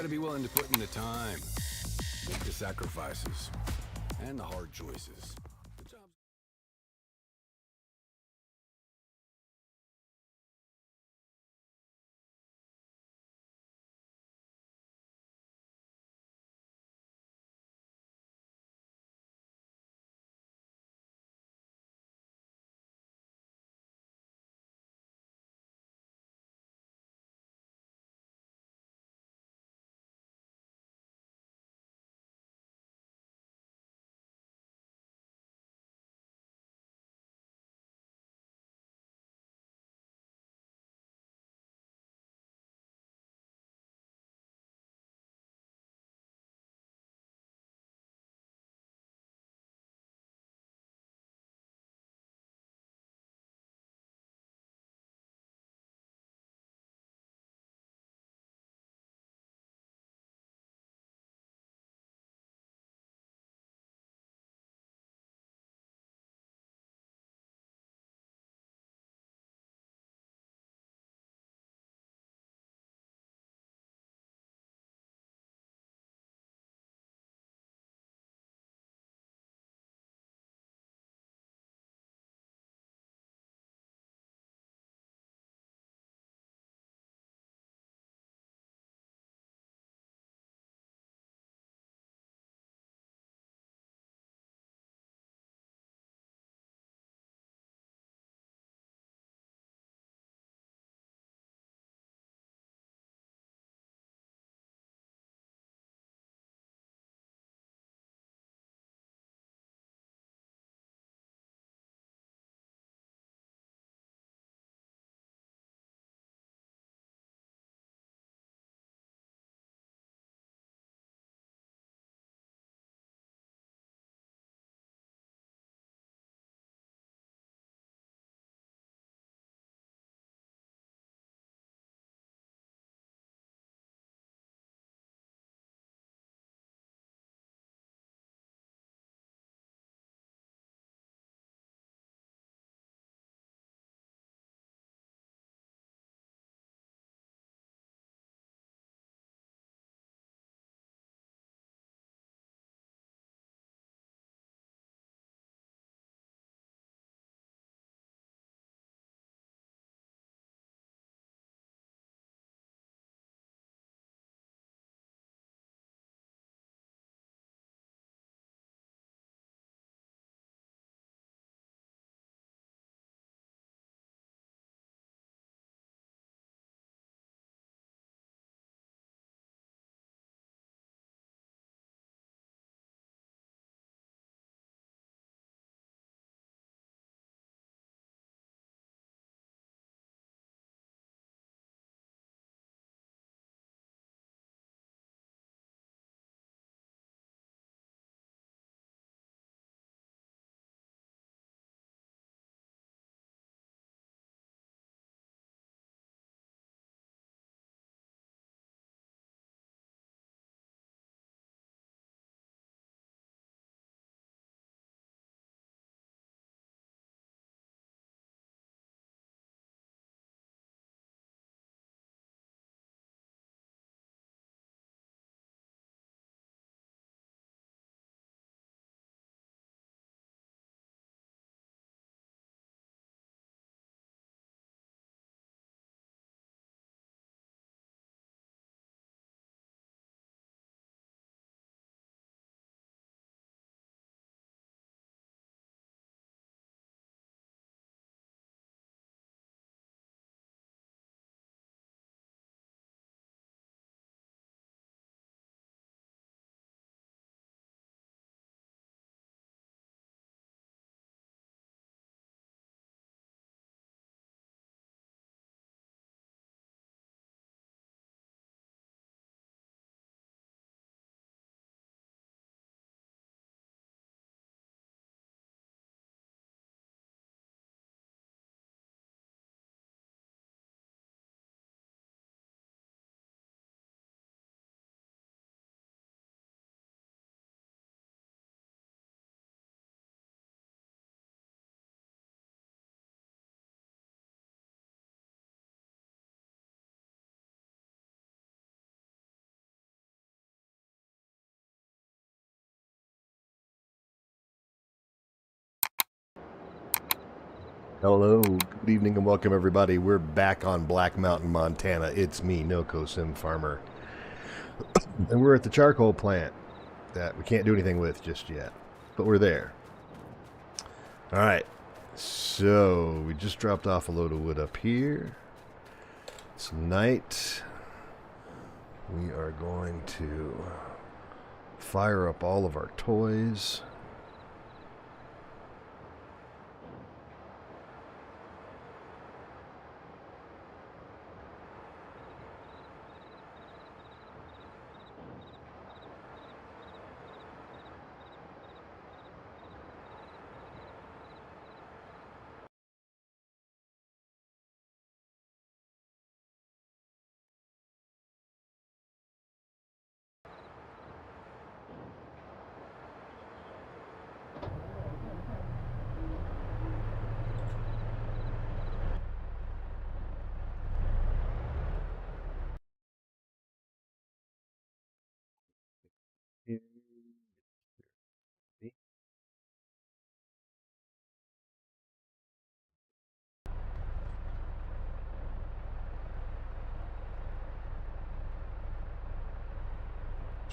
gotta be willing to put in the time, make the sacrifices, and the hard choices. Hello, good evening, and welcome everybody. We're back on Black Mountain, Montana. It's me, Noco Sim Farmer, and we're at the charcoal plant that we can't do anything with just yet, but we're there. All right, so we just dropped off a load of wood up here. Tonight, we are going to fire up all of our toys.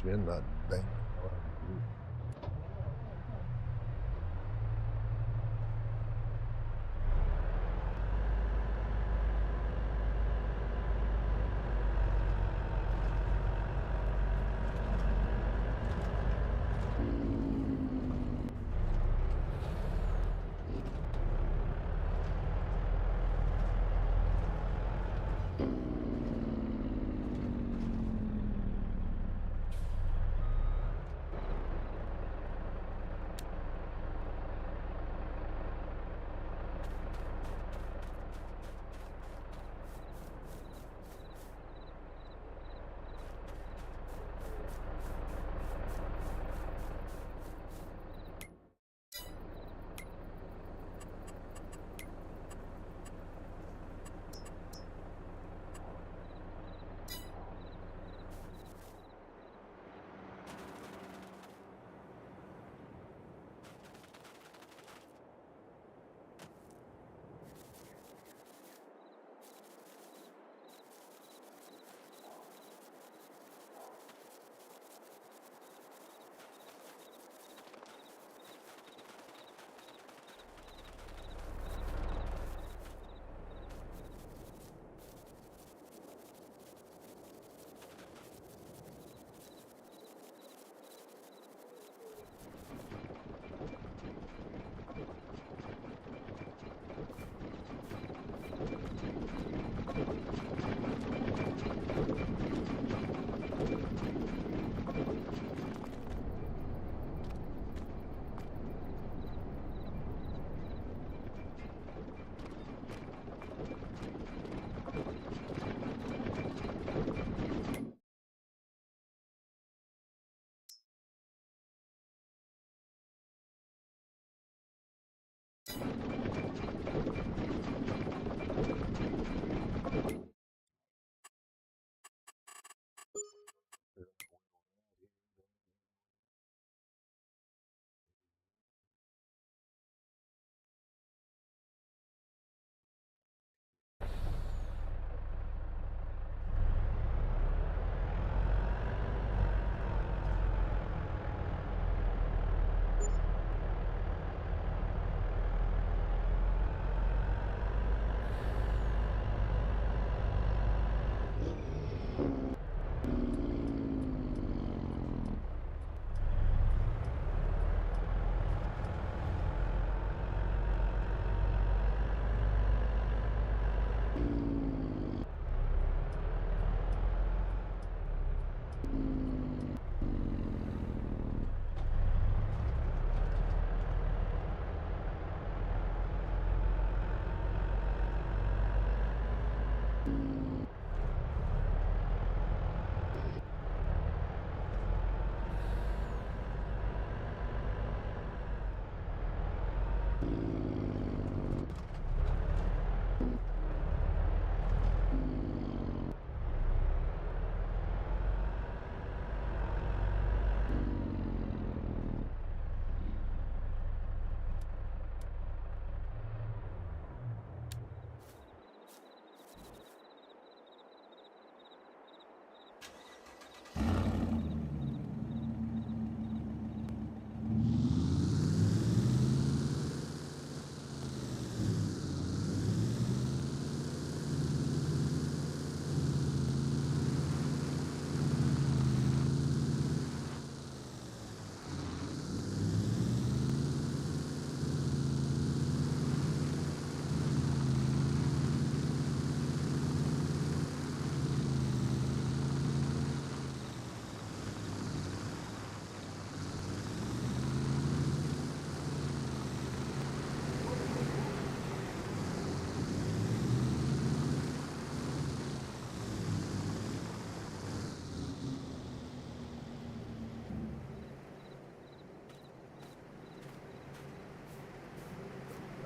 Not bang.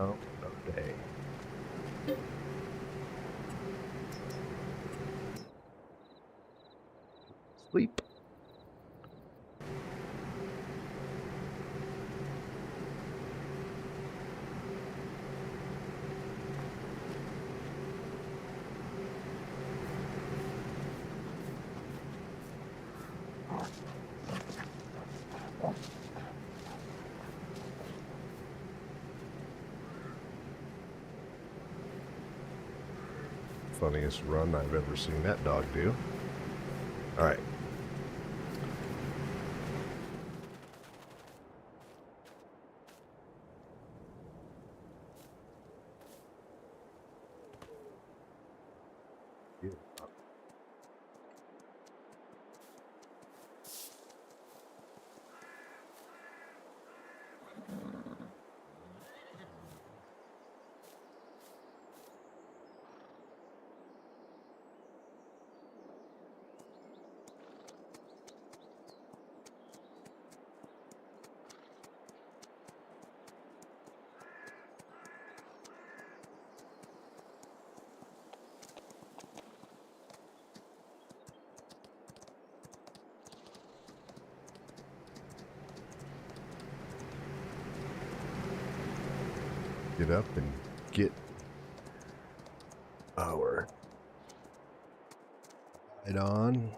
Oh, okay. Sleep. Funniest run I've ever seen that dog do. All right. Get up and get our light on.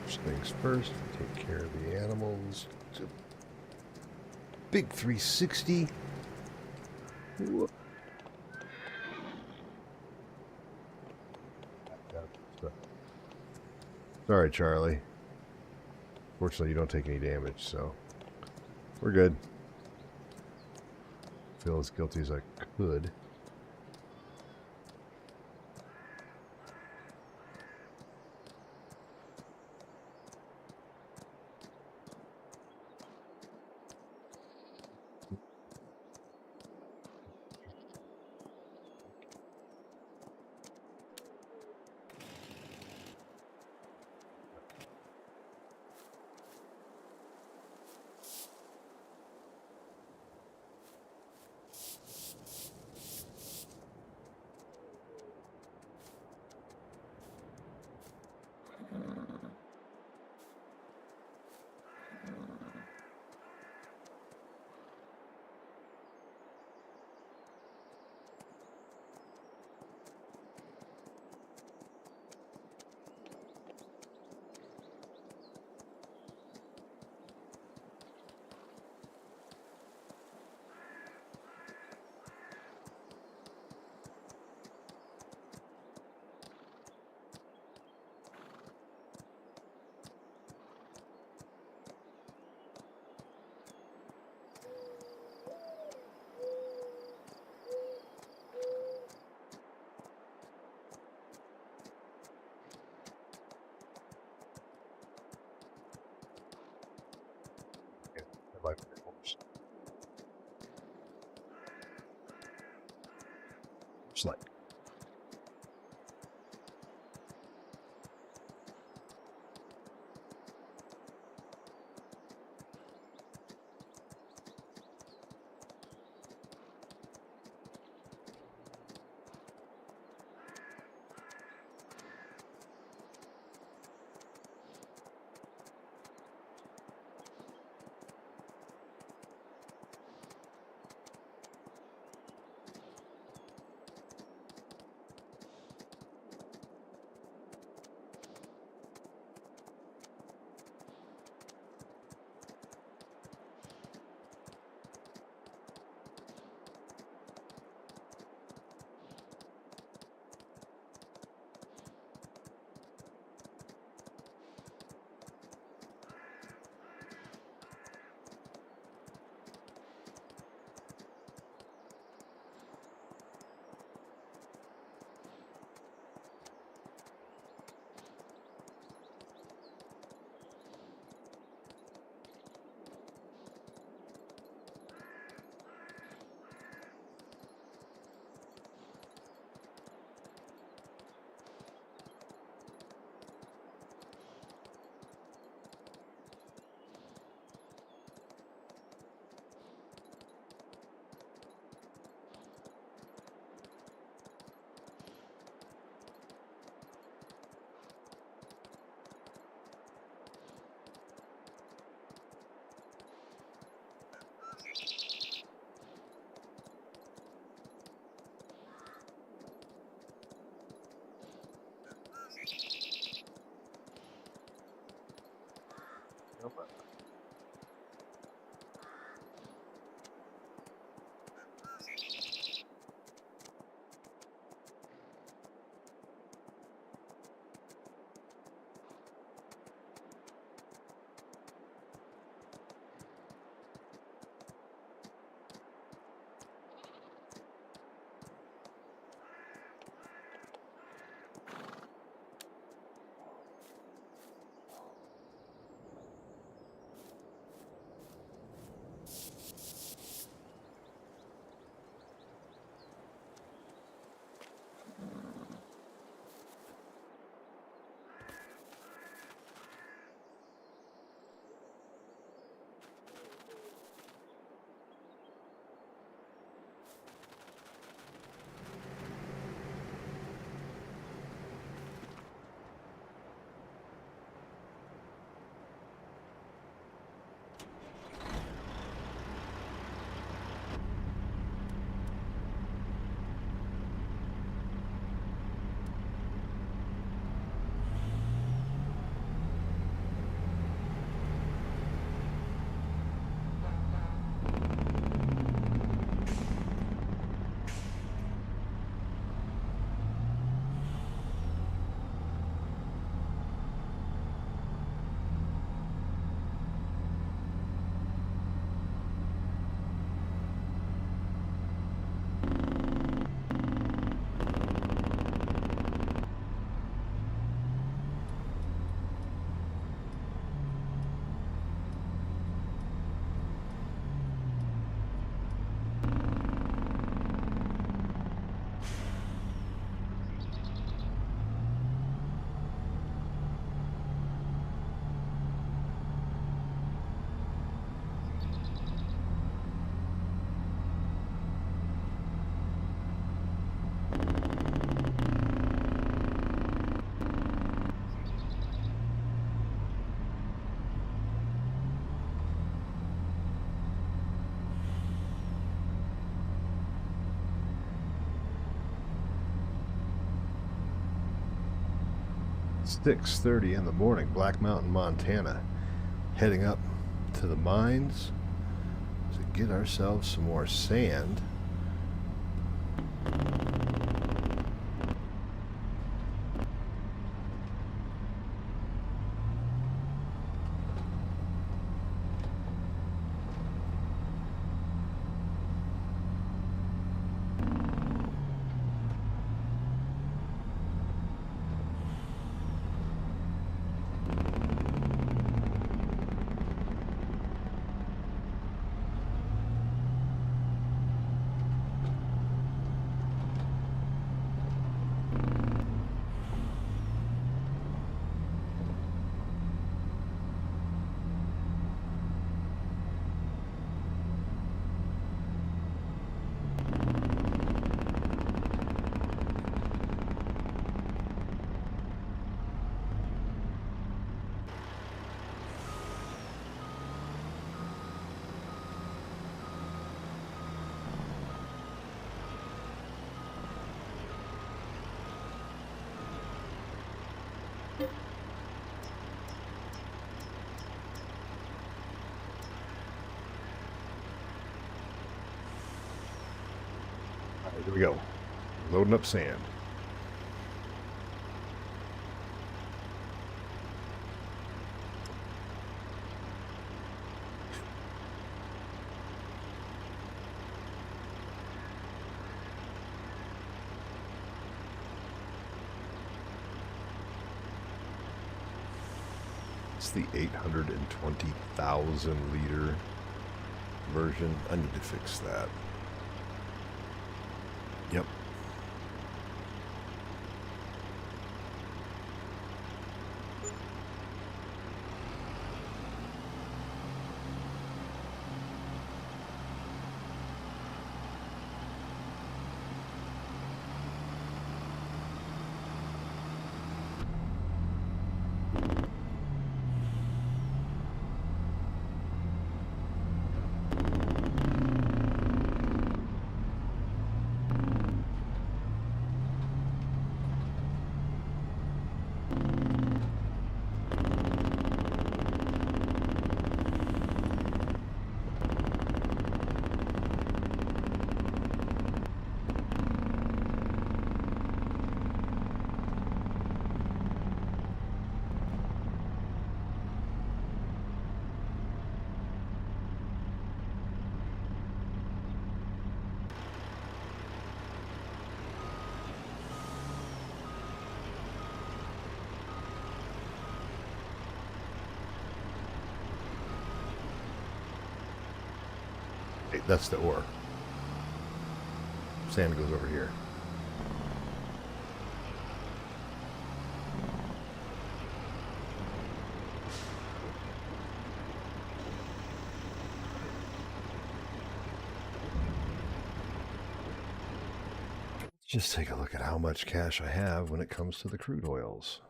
First things first, take care of the animals. It's a big 360. Whoop. Sorry, Charlie. Fortunately, you don't take any damage, so we're good. Feel as guilty as I could. Slide. Come on. It's 6:30 in the morning, Black Mountain, Montana. Heading up to the mines to get ourselves some more sand. All right, here we go. Loading up sand. It's the 820,000 liter version. I need to fix that. Yep. That's the ore. Sand goes over here. Just take a look at how much cash I have when it comes to the crude oils.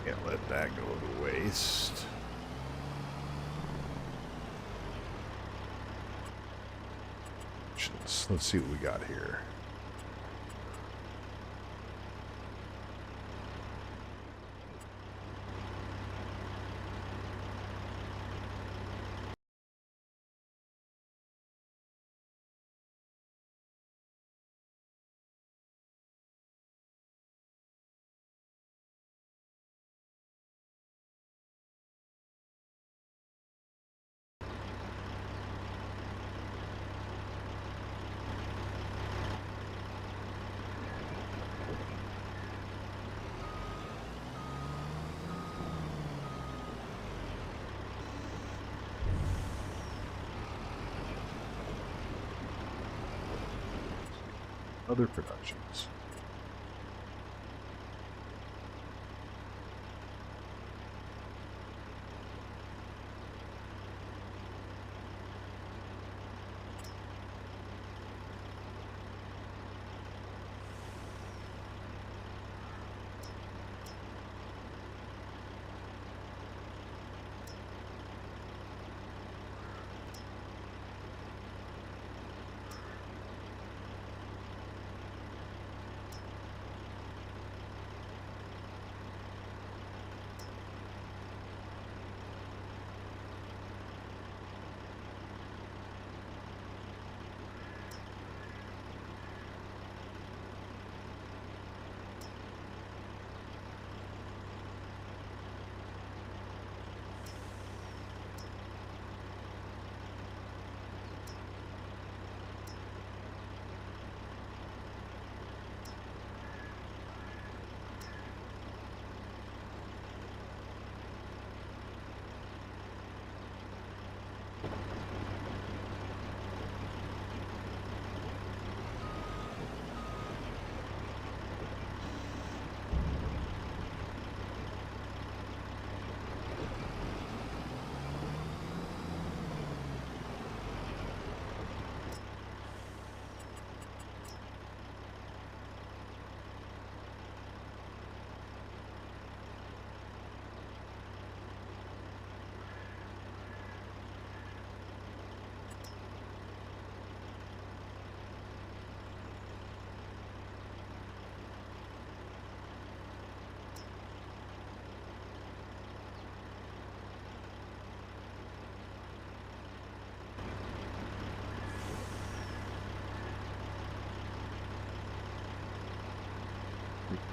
Can't let that go to waste. Let's see what we got here. Other productions.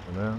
For now.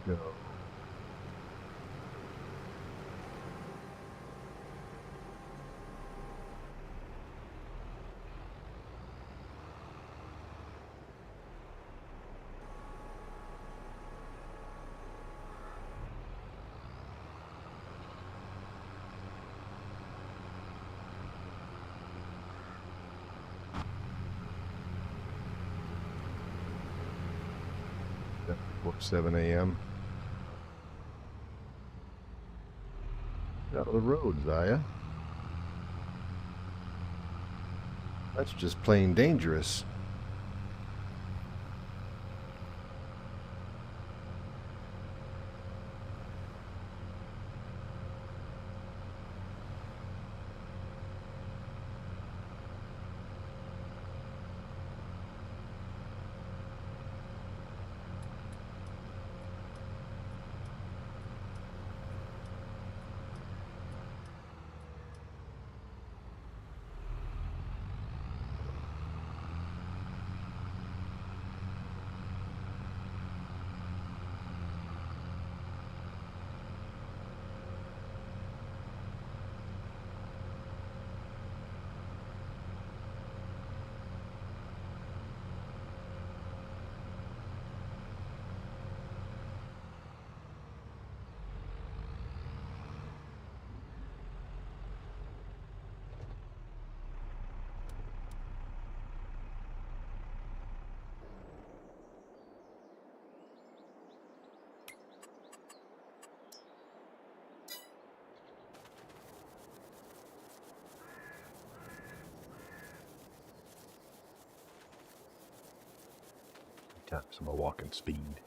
No. Before 7 a.m. Out of the road, Zaya. That's just plain dangerous. Times my walking speed.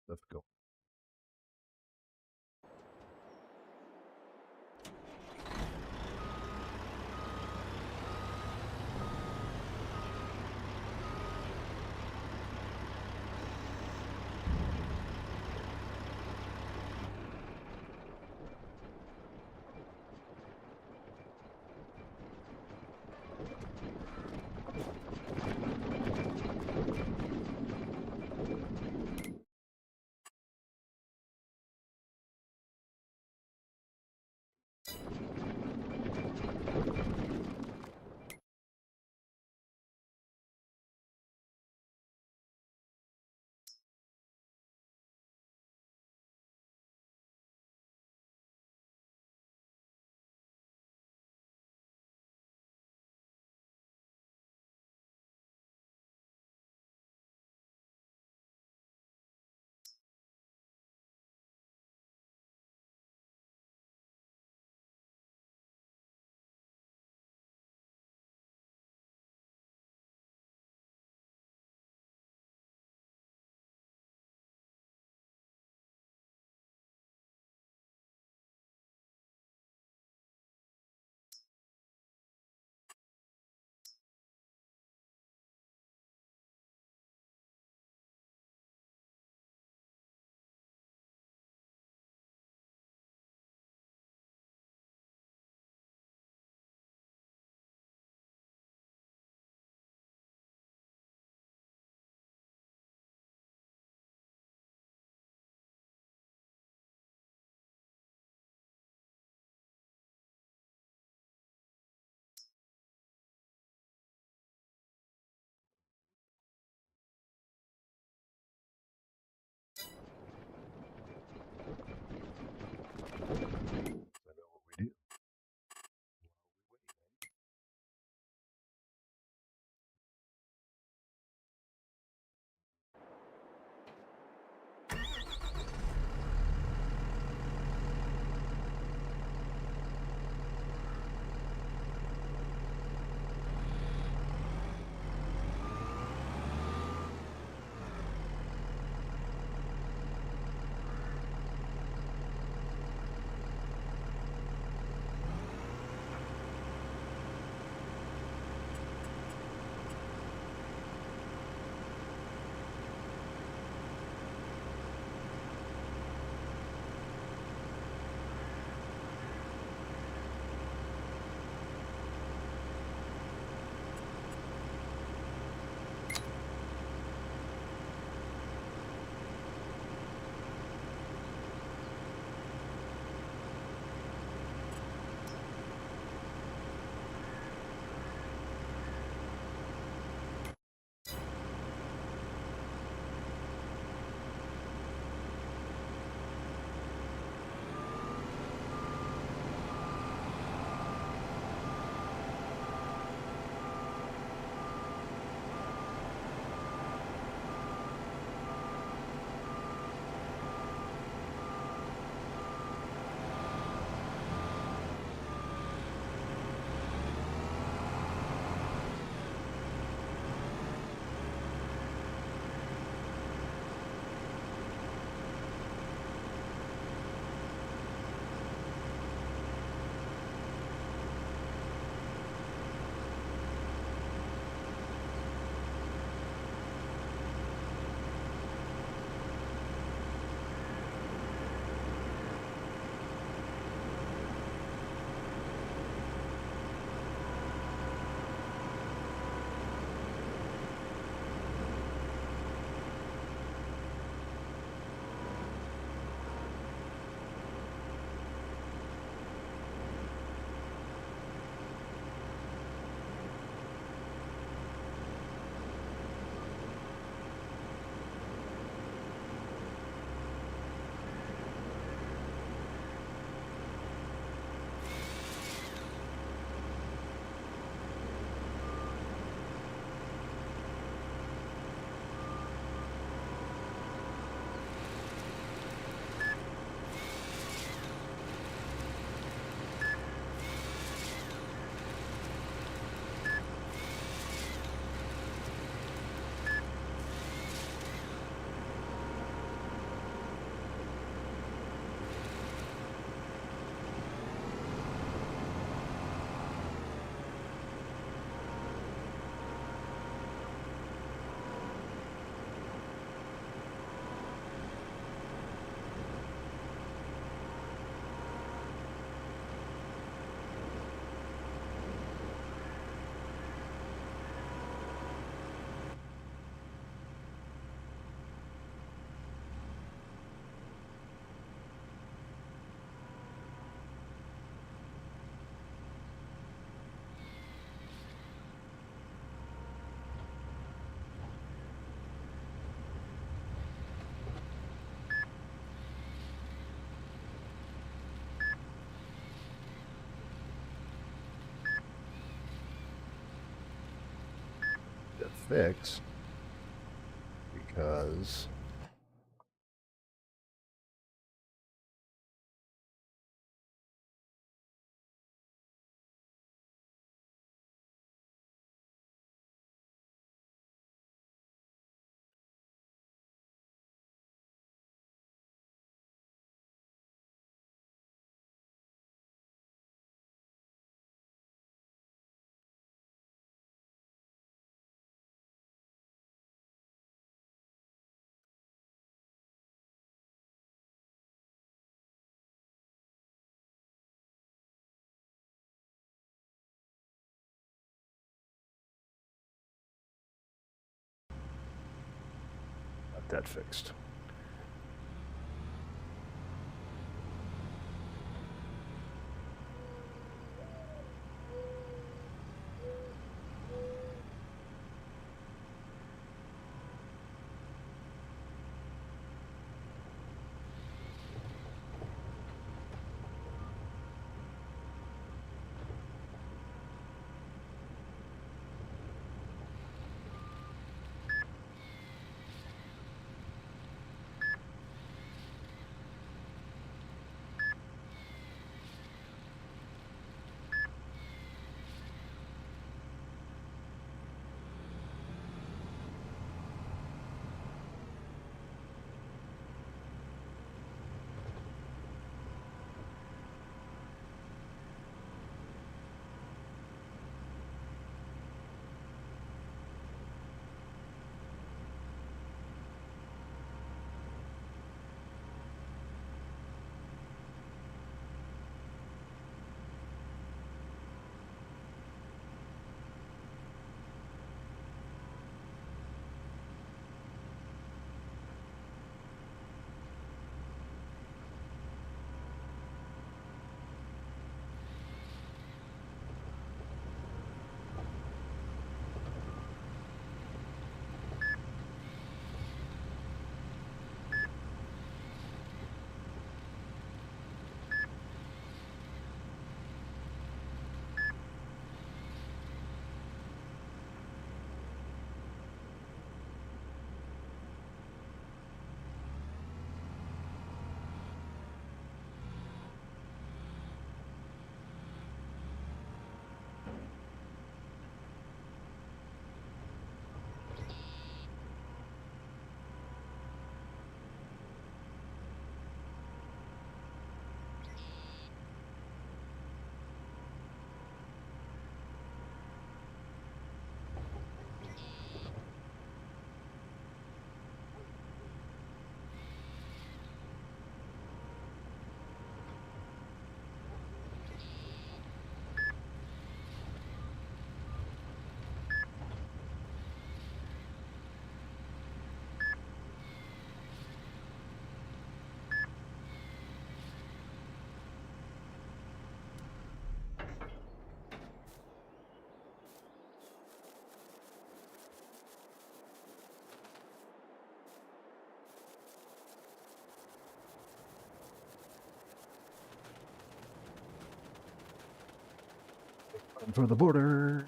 Let's go. fix because got that fixed. For the border.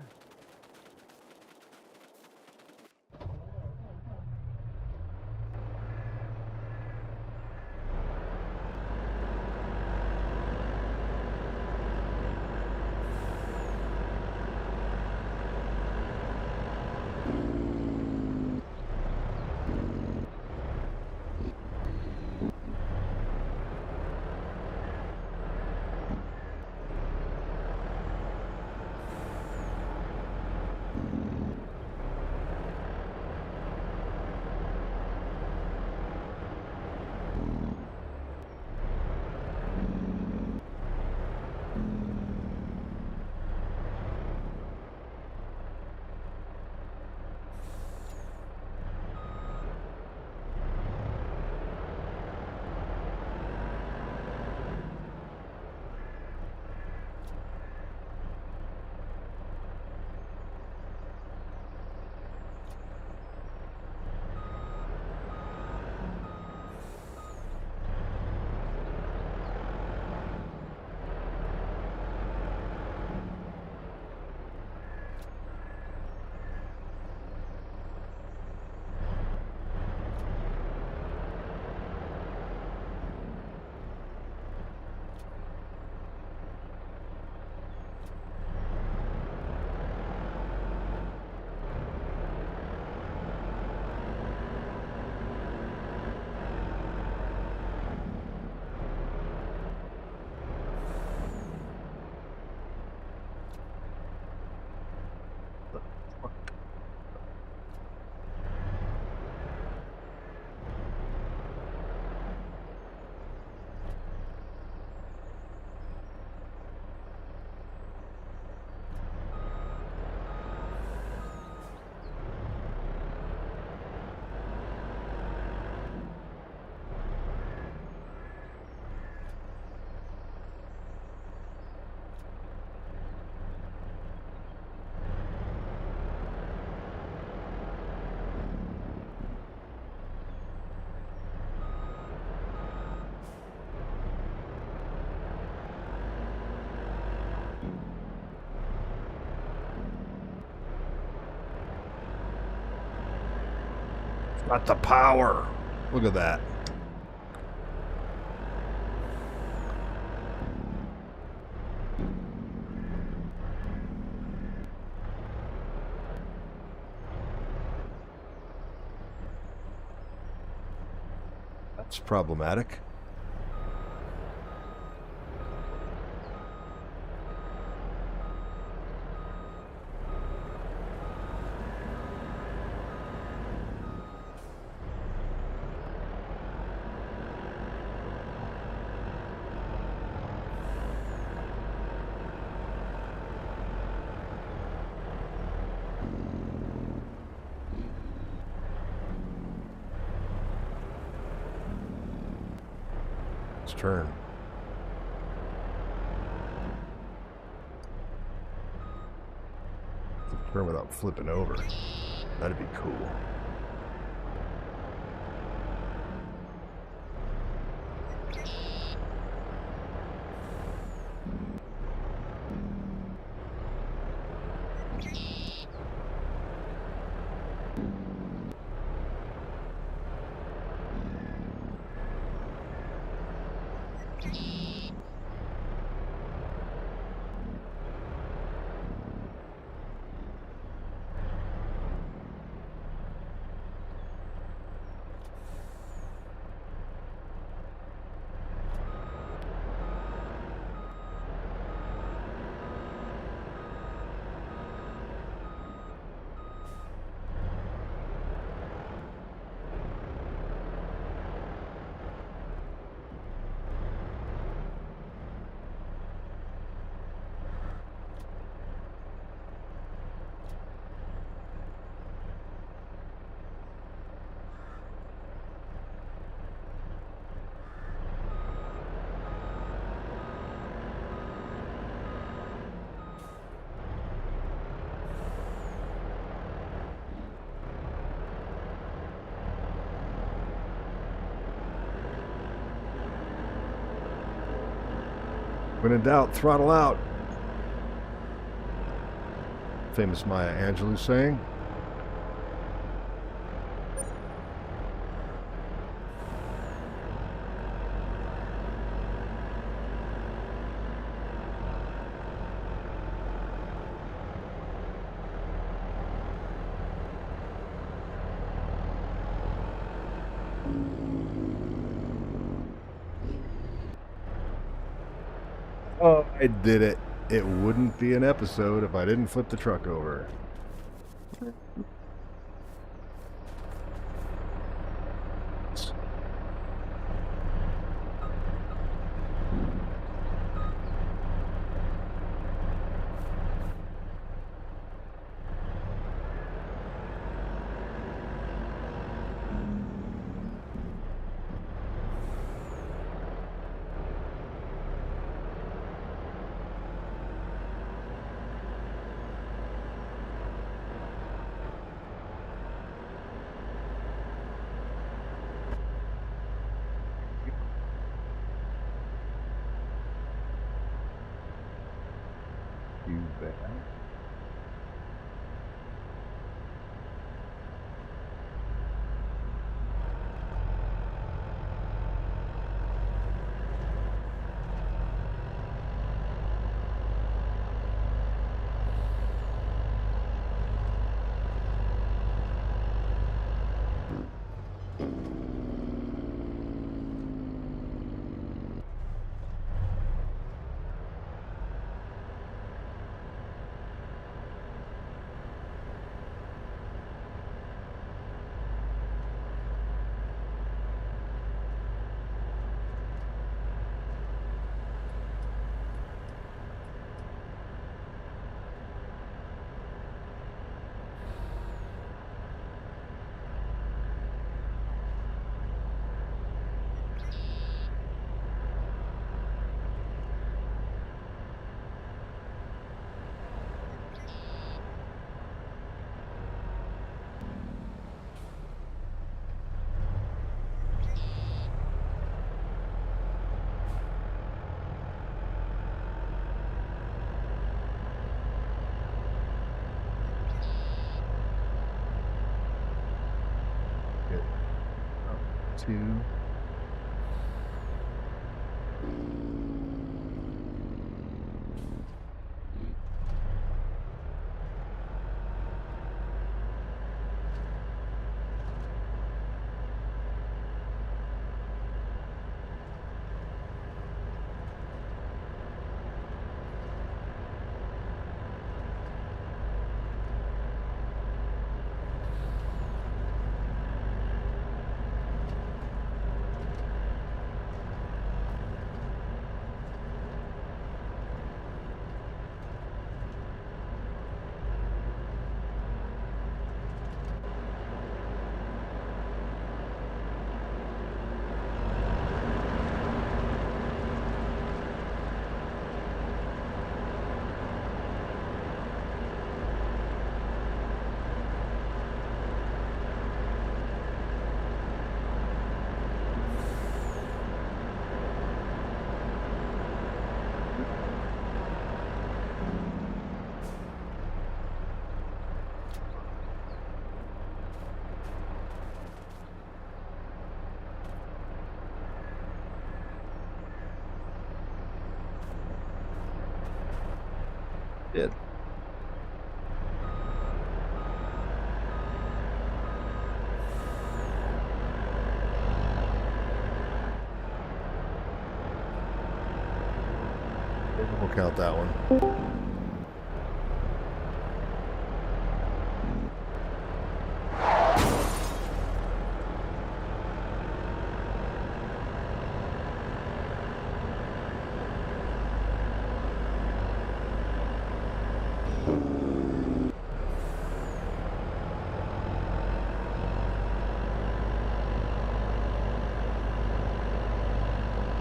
Got the power. Look at that. That's problematic. Let's turn. Turn without flipping over. That'd be cool. When in doubt, throttle out. Famous Maya Angelou saying. Oh, I did it. It wouldn't be an episode if I didn't flip the truck over. You bet. FS22. Did. We'll count that one.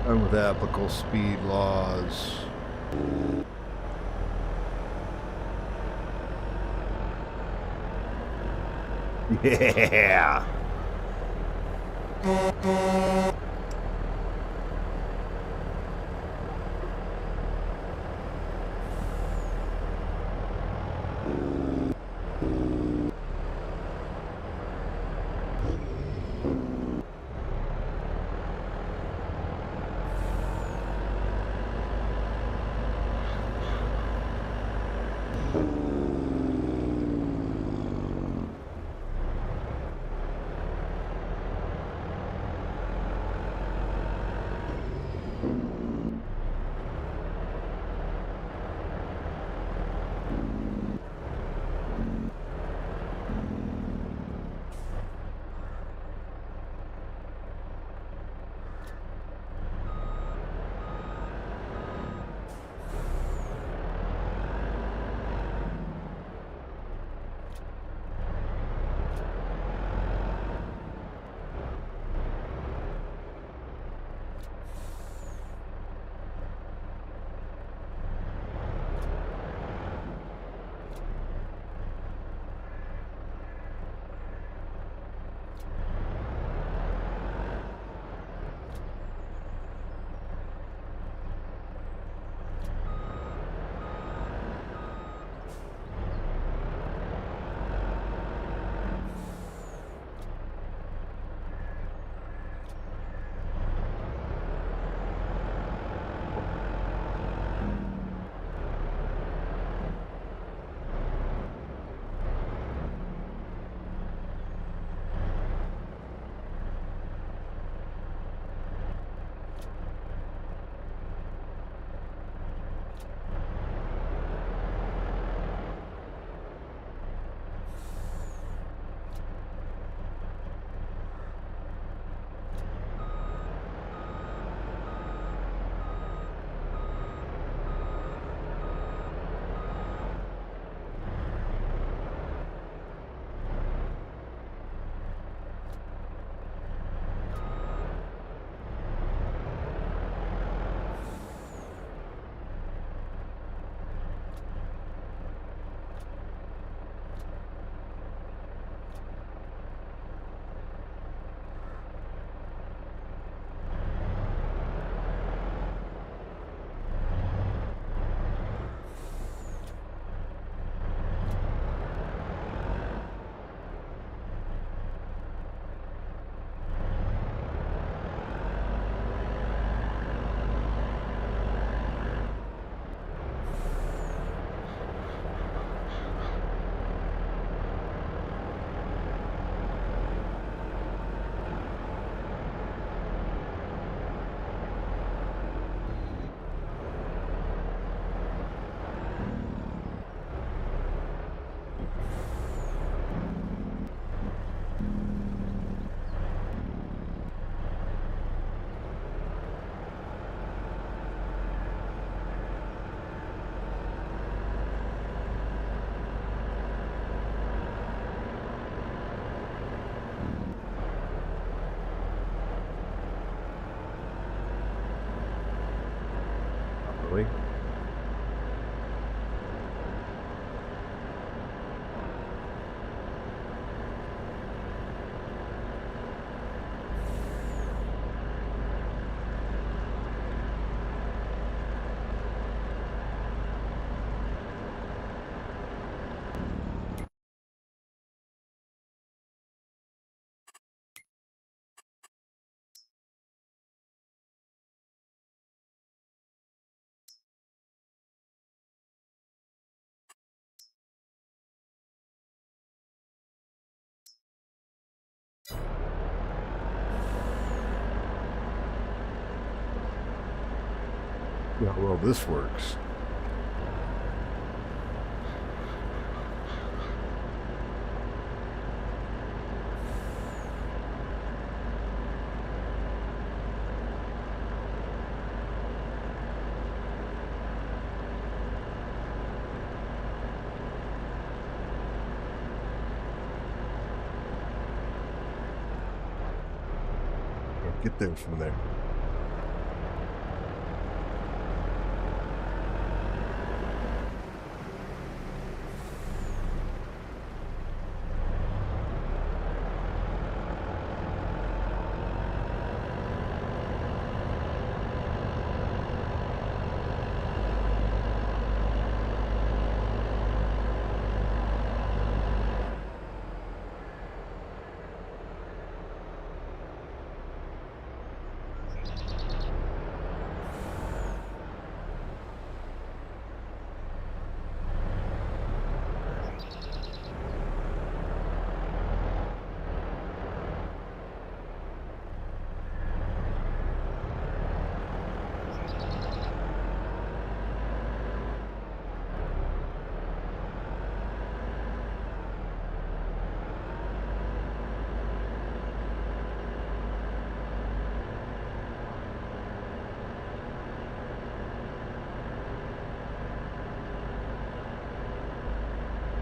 And with applicable speed laws. Yeah. Yeah, well, this works. Can't get there from there.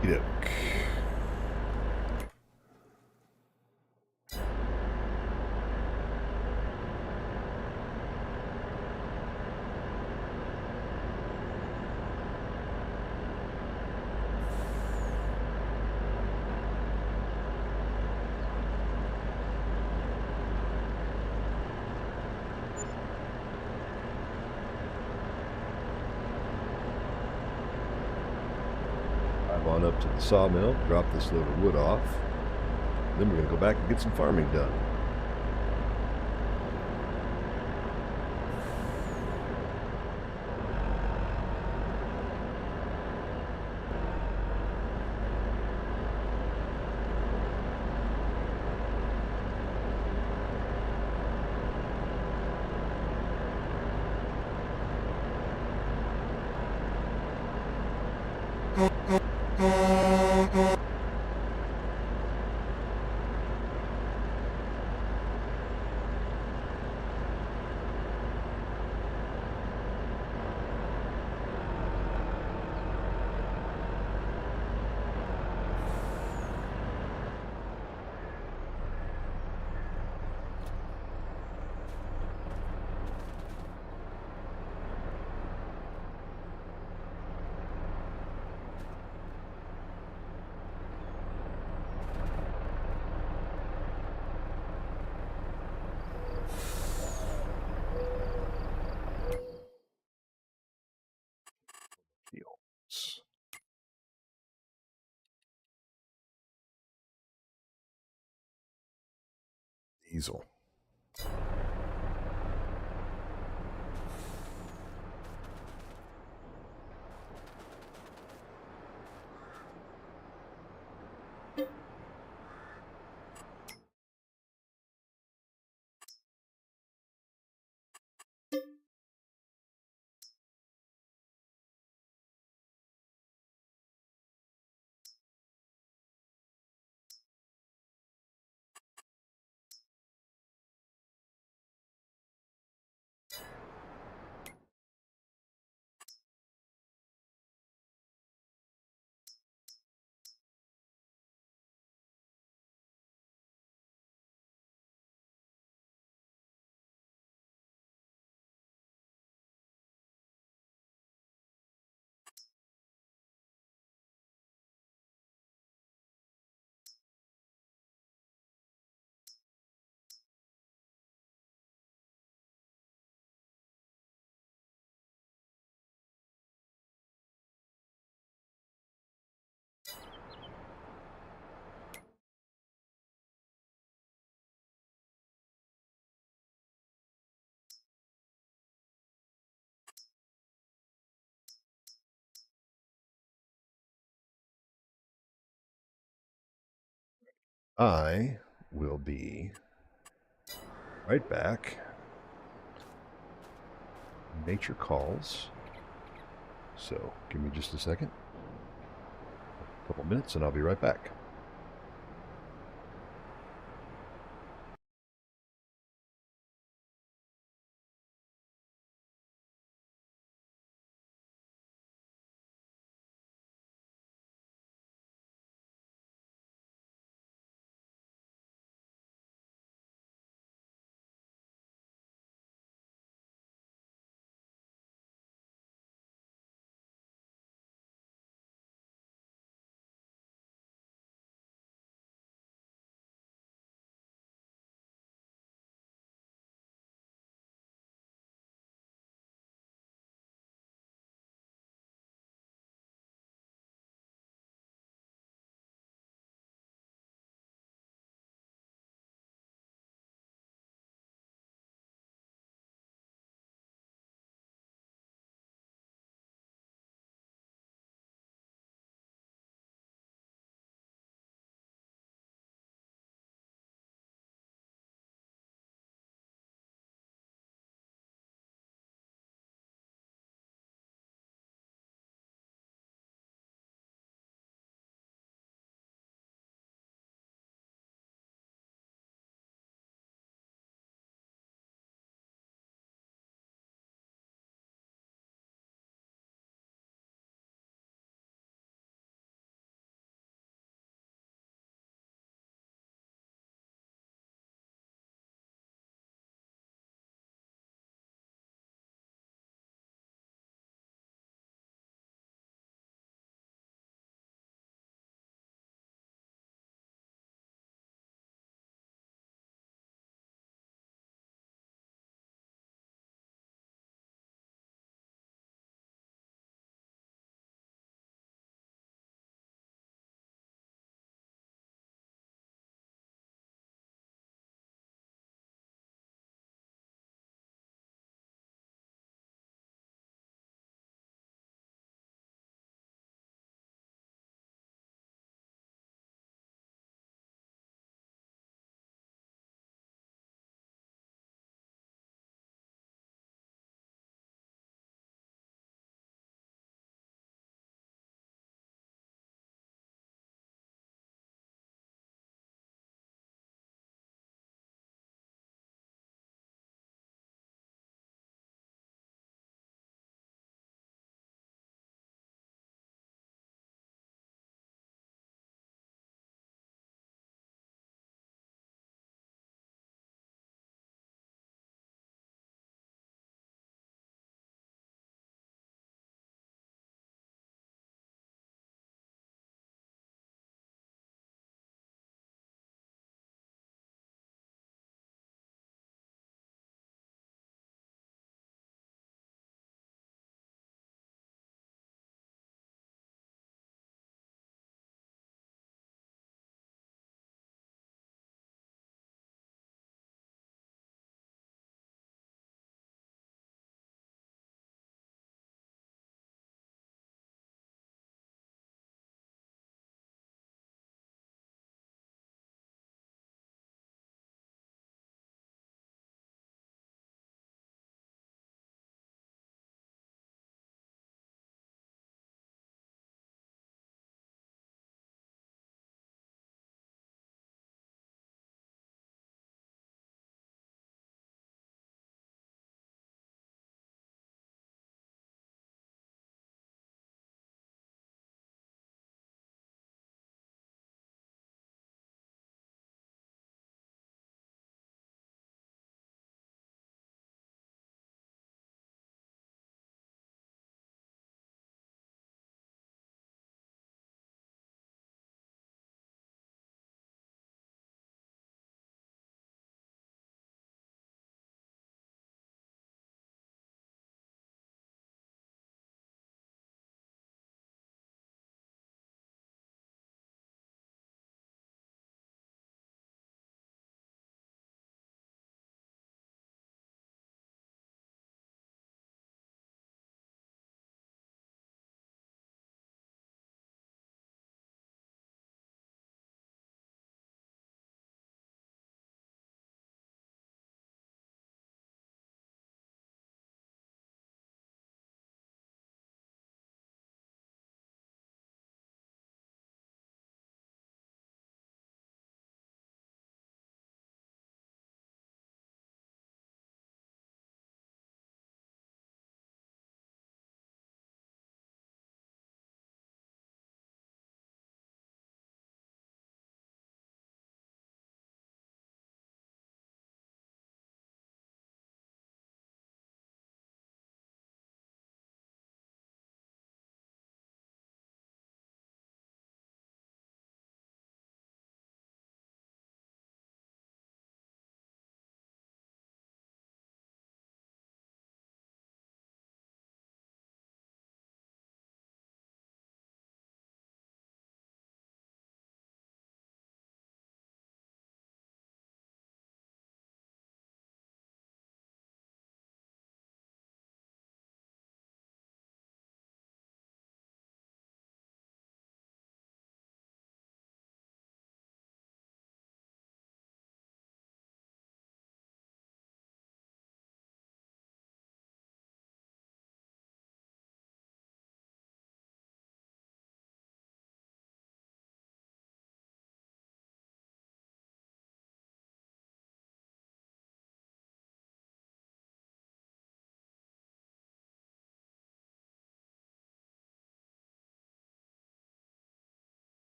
Okey-doke. Drive on up to the sawmill, drop this load of wood off. Then we're going to go back and get some farming done. Fields. Diesel. I will be right back nature calls. So give me just a second, a couple minutes, and I'll be right back.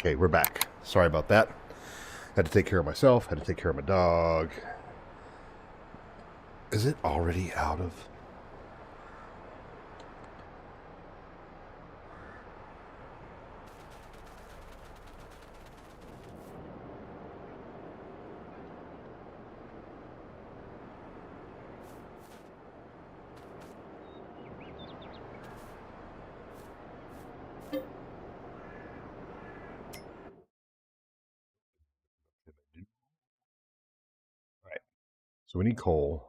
Okay, we're back. Sorry about that. Had to take care of myself. Had to take care of my dog. Is it already out of... Right. So we need coal,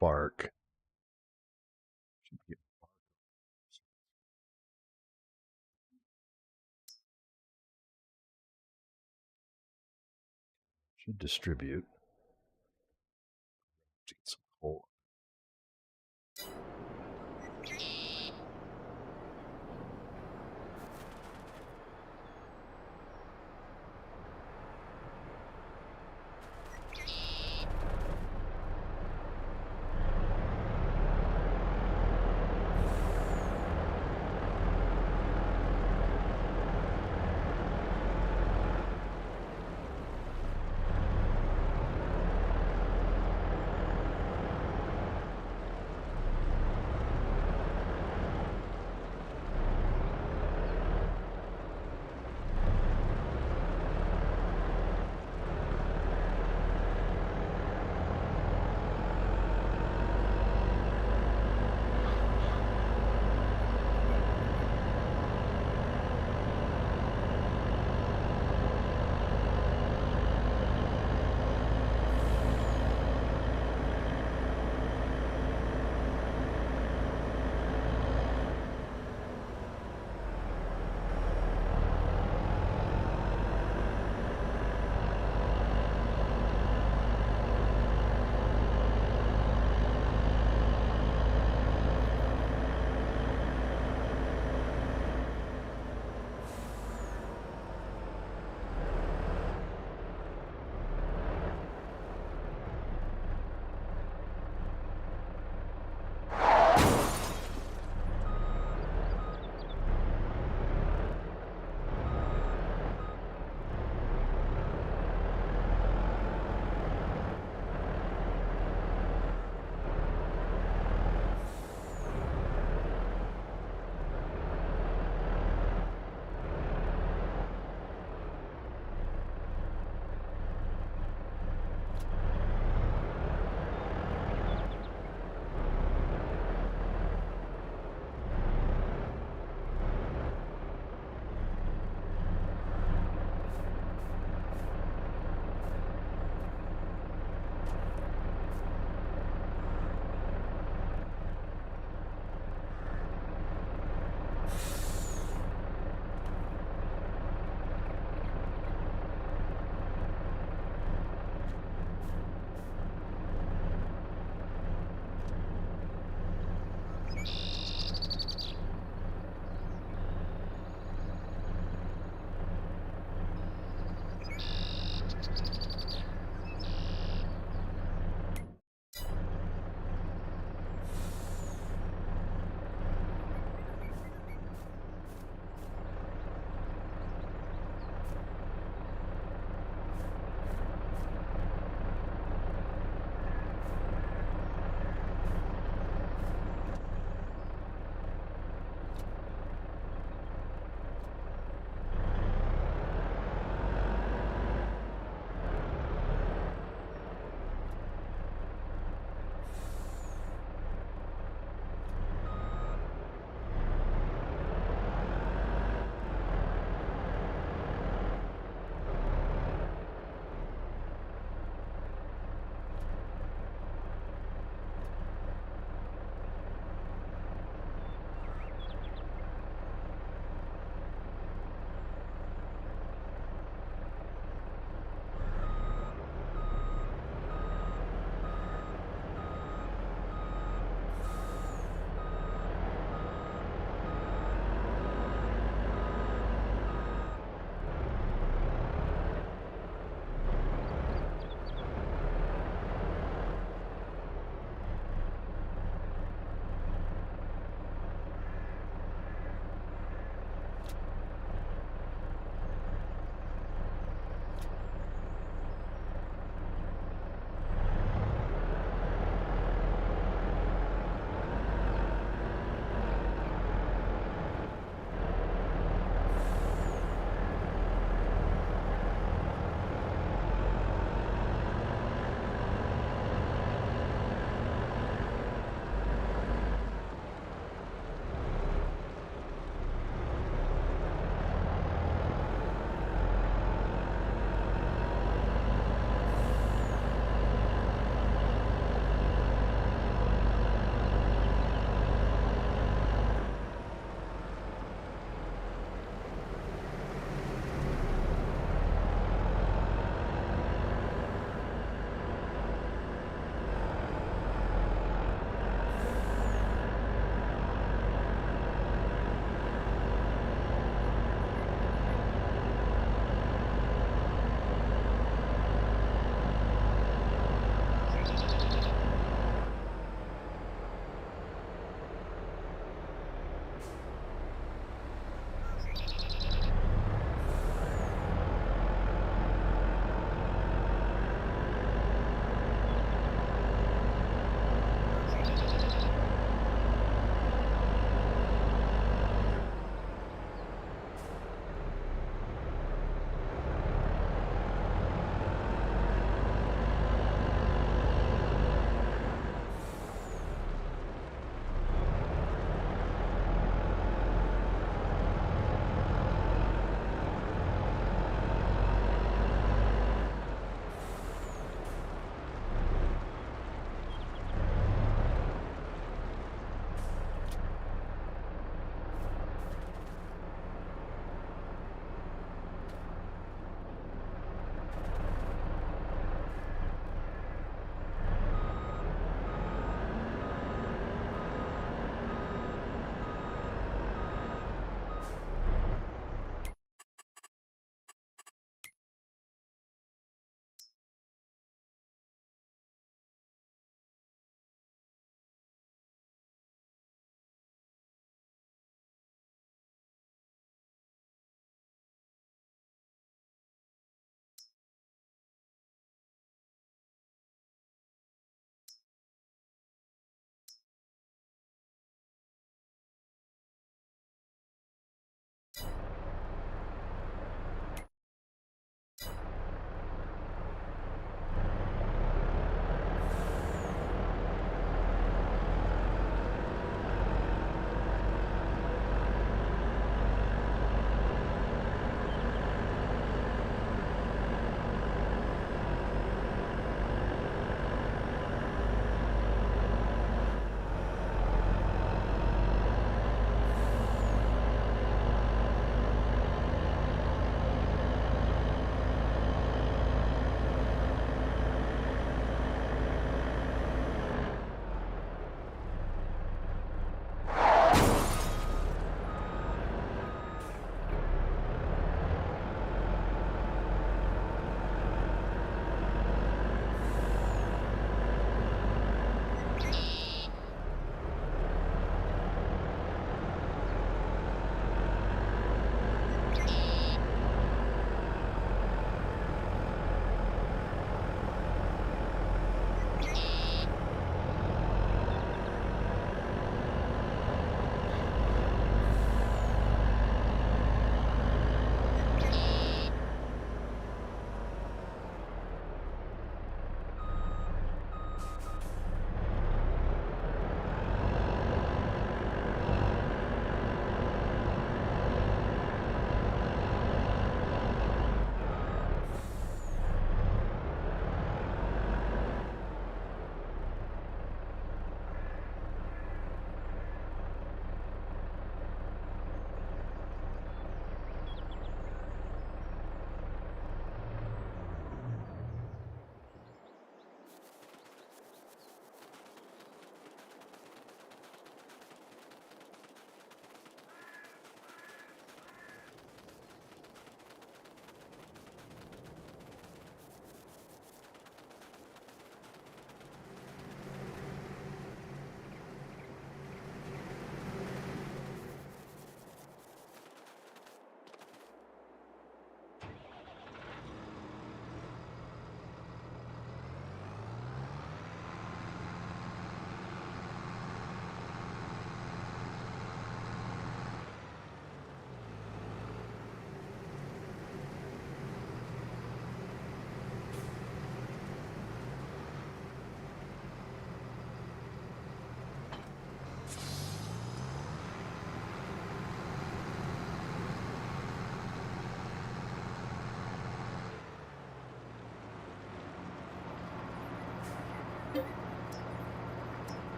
bark. Should distribute. Some coal.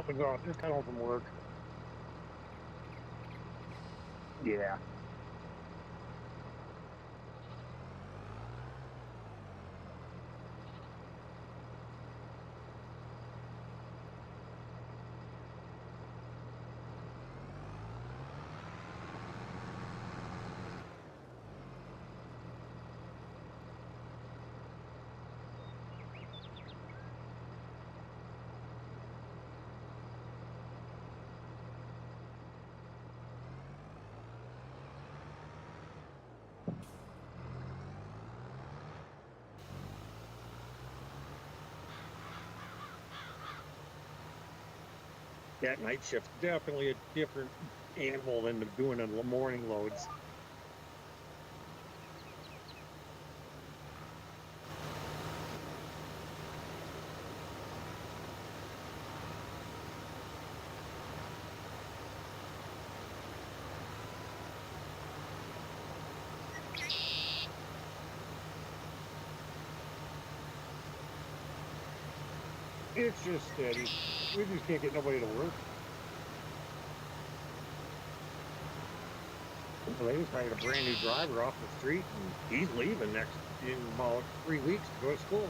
up and go. Just got home from work. Yeah. That night shift definitely a different animal than doing the morning loads. It's just steady. We just can't get nobody to work. Well, they just hired a brand new driver off the street, and he's leaving in about 3 weeks to go to school.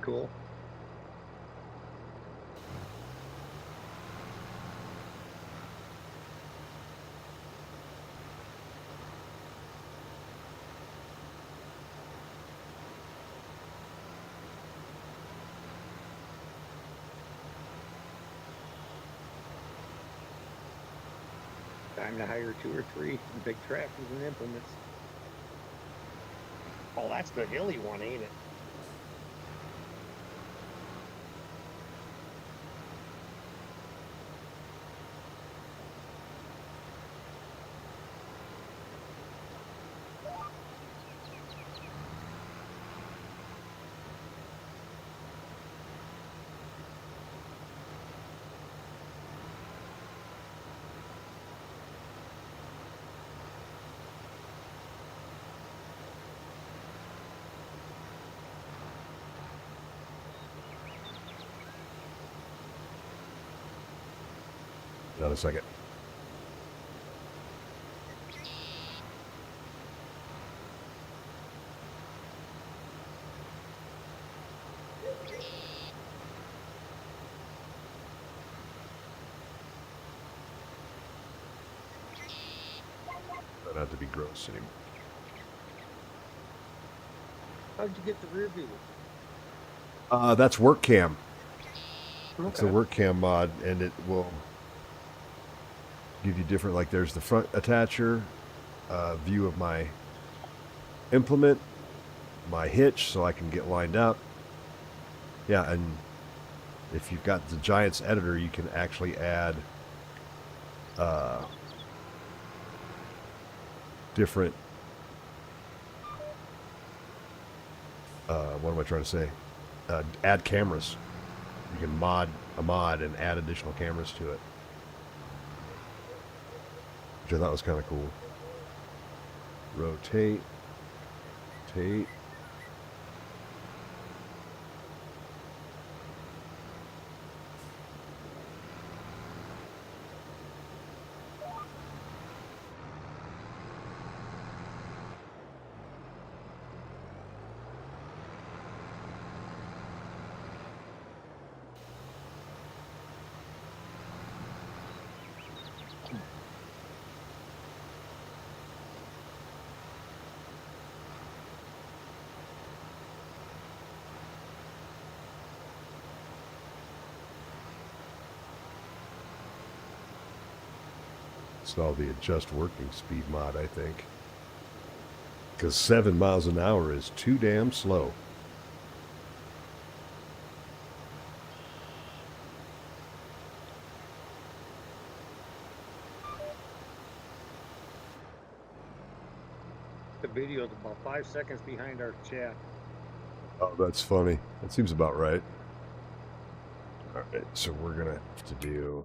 Cool. Time to hire 2 or 3 big tractors and implements. Oh, that's the hilly one, ain't it? Not a second. Not to be gross anymore. How'd you get the rear view? That's work cam. Okay. It's a work cam mod, and it will give you different, like there's the front attacher, view of my implement, my hitch, so I can get lined up. Yeah, and if you've got the Giants editor, you can actually add different, what am I trying to say? Add cameras. You can mod a mod and add additional cameras to it. which I thought was kind of cool. Rotate, rotate. It's all the adjust working speed mod, I think. Because 7 miles an hour is too damn slow. The video is about 5 seconds behind our chat. Oh, that's funny. That seems about right. All right, so we're going to have to do...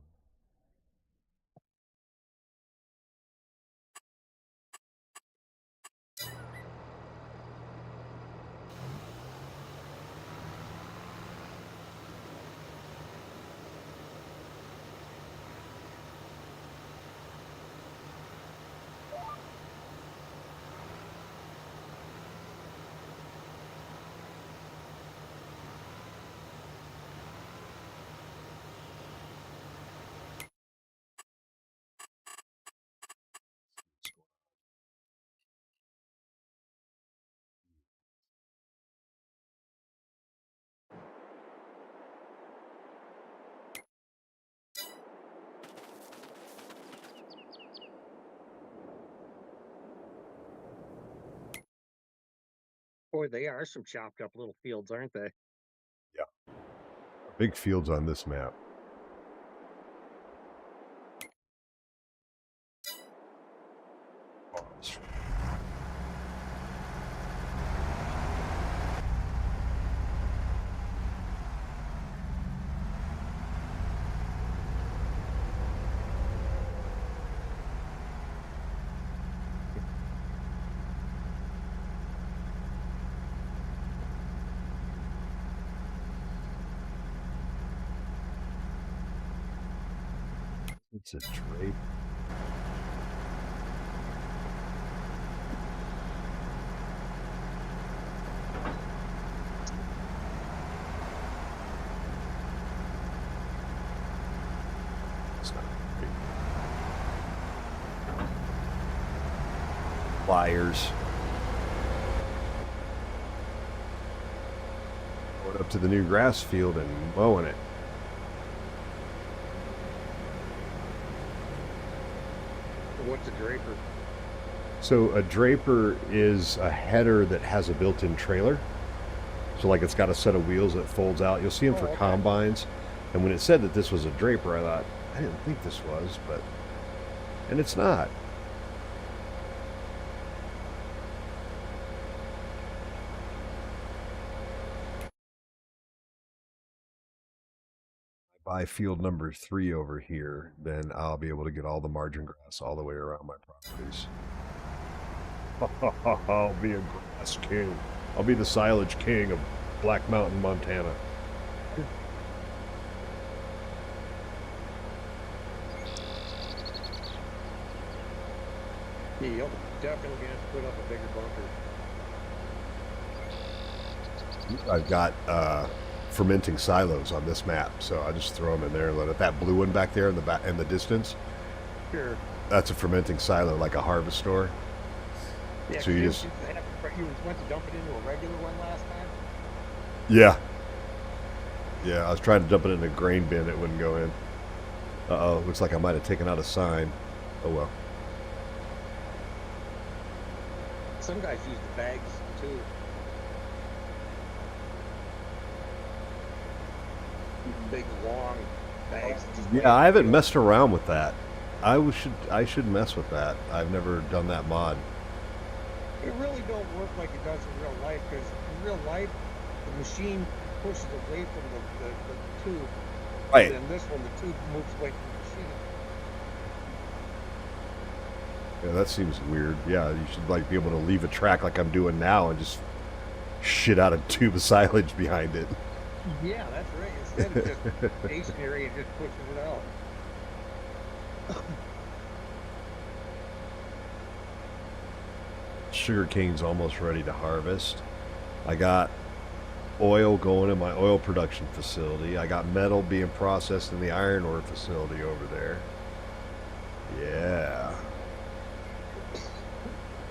Boy, they are some chopped up little fields, aren't they? Yeah. Big fields on this map. It's a drape. It's not great. Pliers. Going up to the new grass field and mowing it. What's a draper? So a draper is a header that has a built-in trailer. So like it's got a set of wheels that folds out. You'll see them for okay. combines. And when it said that this was a draper, I thought, I didn't think this was, but... And it's not. By field number 3 over here, then I'll be able to get all the margin grass all the way around my properties. I'll be a grass king. I'll be the silage king of Black Mountain, Montana. Yeah, you'll definitely have to put up a bigger bunker. I've got fermenting silos on this map, so I just throw them in there and let it. That blue one back there in the distance. Sure. That's a fermenting silo, like a harvest store. Yeah, So you just. You went to dump it into a regular one last time? Yeah. Yeah, I was trying to dump it in a grain bin. It wouldn't go in. Uh-oh. Looks like I might have taken out a sign. Oh, well. Some guys use the bags, too. Big, long bags. Yeah, I haven't messed around with that. I should mess with that. I've never done that mod. It really don't work like it does in real life, because in real life, the machine pushes away from the tube. Right. And this one, the tube moves away from the machine. Yeah, that seems weird. Yeah, you should like be able to leave a track like I'm doing now and just shit out a tube of silage behind it. Yeah, that's right. Instead of just stationary and just pushing it out. Sugar cane's almost ready to harvest. I got oil going in my oil production facility. I got metal being processed in the iron ore facility over there. Yeah.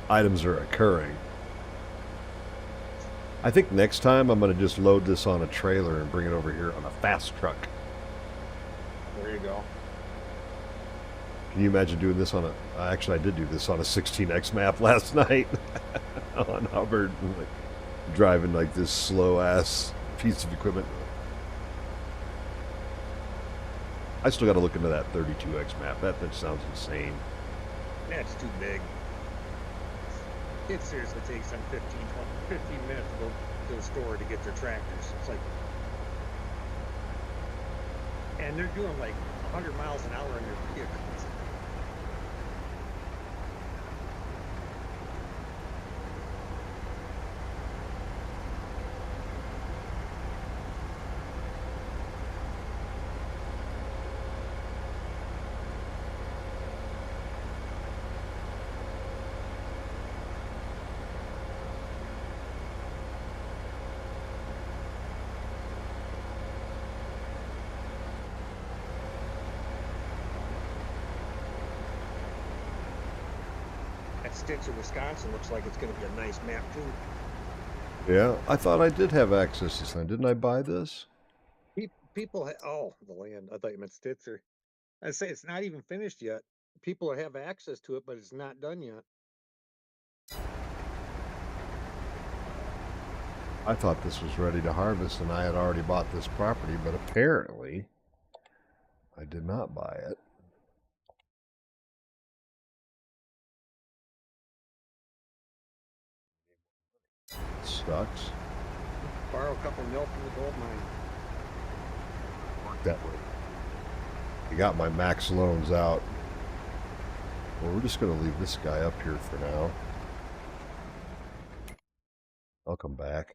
Items are occurring. I think next time I'm going to just load this on a trailer and bring it over here on a fast truck. There you go. Can you imagine doing this on a... Actually, I did do this on a 16X map last night on Hubbard. Like, driving like this slow-ass piece of equipment. I still got to look into that 32X map. That sounds insane. That's too big. It seriously takes them 15 minutes to go to the store to get their tractors. It's like... And they're doing like 100 miles an hour in their vehicles. Stitzer, Wisconsin looks like it's going to be a nice map too. Yeah, I thought I did have access to this thing. Didn't I buy this? People, oh, the land. I thought you meant Stitzer. I say it's not even finished yet. People have access to it, but it's not done yet. I thought this was ready to harvest and I had already bought this property, but apparently I did not buy it. Sucks. Borrow a couple mil from the gold mine. Work that way. I got my max loans out. Well, we're just going to leave this guy up here for now. I'll come back.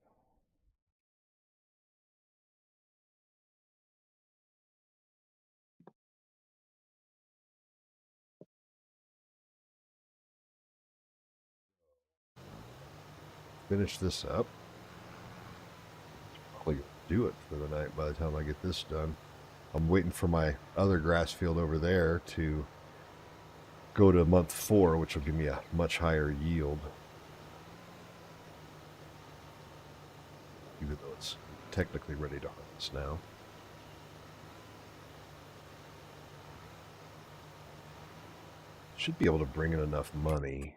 Finish this up. Probably do it for the night by the time I get this done. I'm waiting for my other grass field over there to go to month 4, which will give me a much higher yield. Even though it's technically ready to harvest now. Should be able to bring in enough money.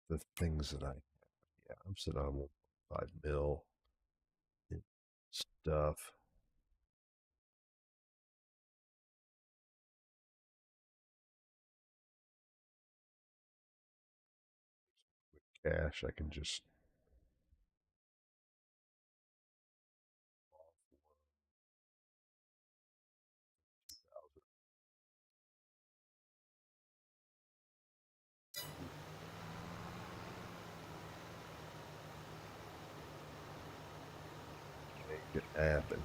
The things that I'm sitting on 5 mil stuff. Cash, I can just make it happen.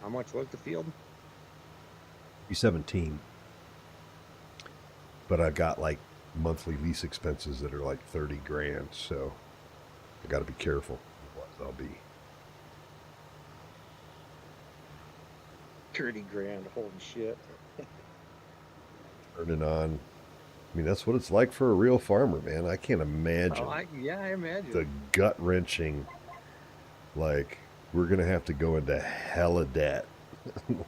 How much was the field? 17. But I've got like monthly lease expenses that are like 30 grand, so I got to be careful. Otherwise, I'll be 30 grand. Holy shit. turning on. I mean, that's what it's like for a real farmer, man. I can't imagine. Oh, I imagine. The gut wrenching, like, we're going to have to go into hella debt.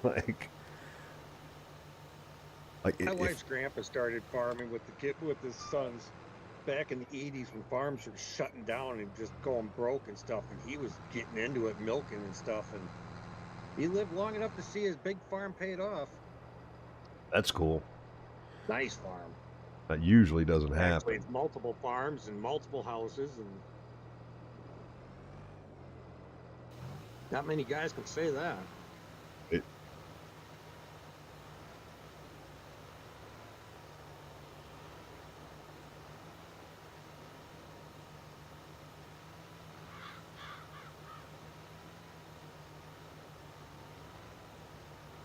like My wife's grandpa started farming with his sons back in the 80s when farms were shutting down and just going broke and stuff, and he was getting into it, milking and stuff, and he lived long enough to see his big farm paid off. That's cool. Nice farm. That usually doesn't happen. Actually, it's multiple farms and multiple houses, and not many guys can say that.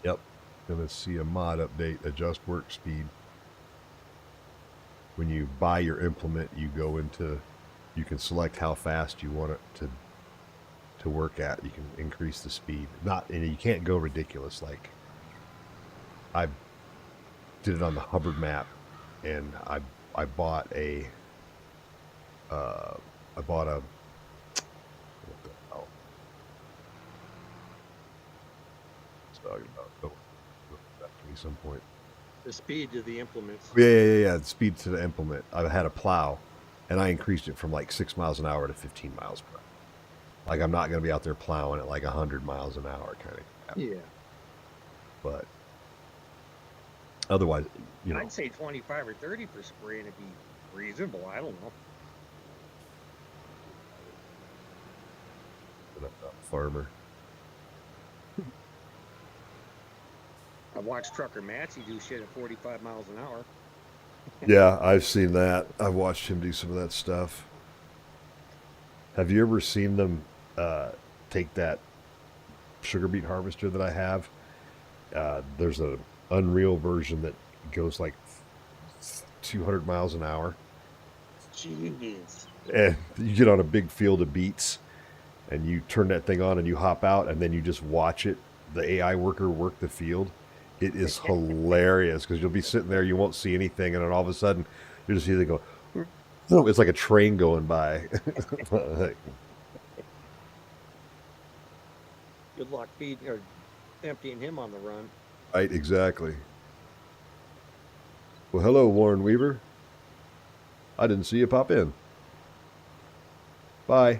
Yep. Gonna see a mod update, adjust work speed. When you buy your implement, you go into, you can select how fast you want it to work at. You can increase the speed. Not, and you can't go ridiculous. Like I did it on the Hubbard map, and I bought a what the hell? It's talking about. Oh, that to me some point. The speed to the implements. Yeah. The speed to the implement. I had a plow, and I increased it from like 6 miles an hour to 15 miles per hour. Like I'm not going to be out there plowing at like 100 miles an hour kind of. Yeah. But otherwise, you know. I'd say 25 or 30 per spray, and it'd be reasonable. I don't know. Farmer. I watched Trucker Matsy do shit at 45 miles an hour. Yeah, I've seen that. I've watched him do some of that stuff. Have you ever seen them take that sugar beet harvester that I have? There's an Unreal version that goes like 200 miles an hour. Jeez. And you get on a big field of beets, and you turn that thing on and you hop out, and then you just watch it, the AI worker work the field. It is hilarious because you'll be sitting there, you won't see anything, and then all of a sudden you just hear they go, oh, it's like a train going by. Good luck feeding or emptying him on the run. Right, exactly. Well, hello, Warren Weaver. I didn't see you pop in. Bye.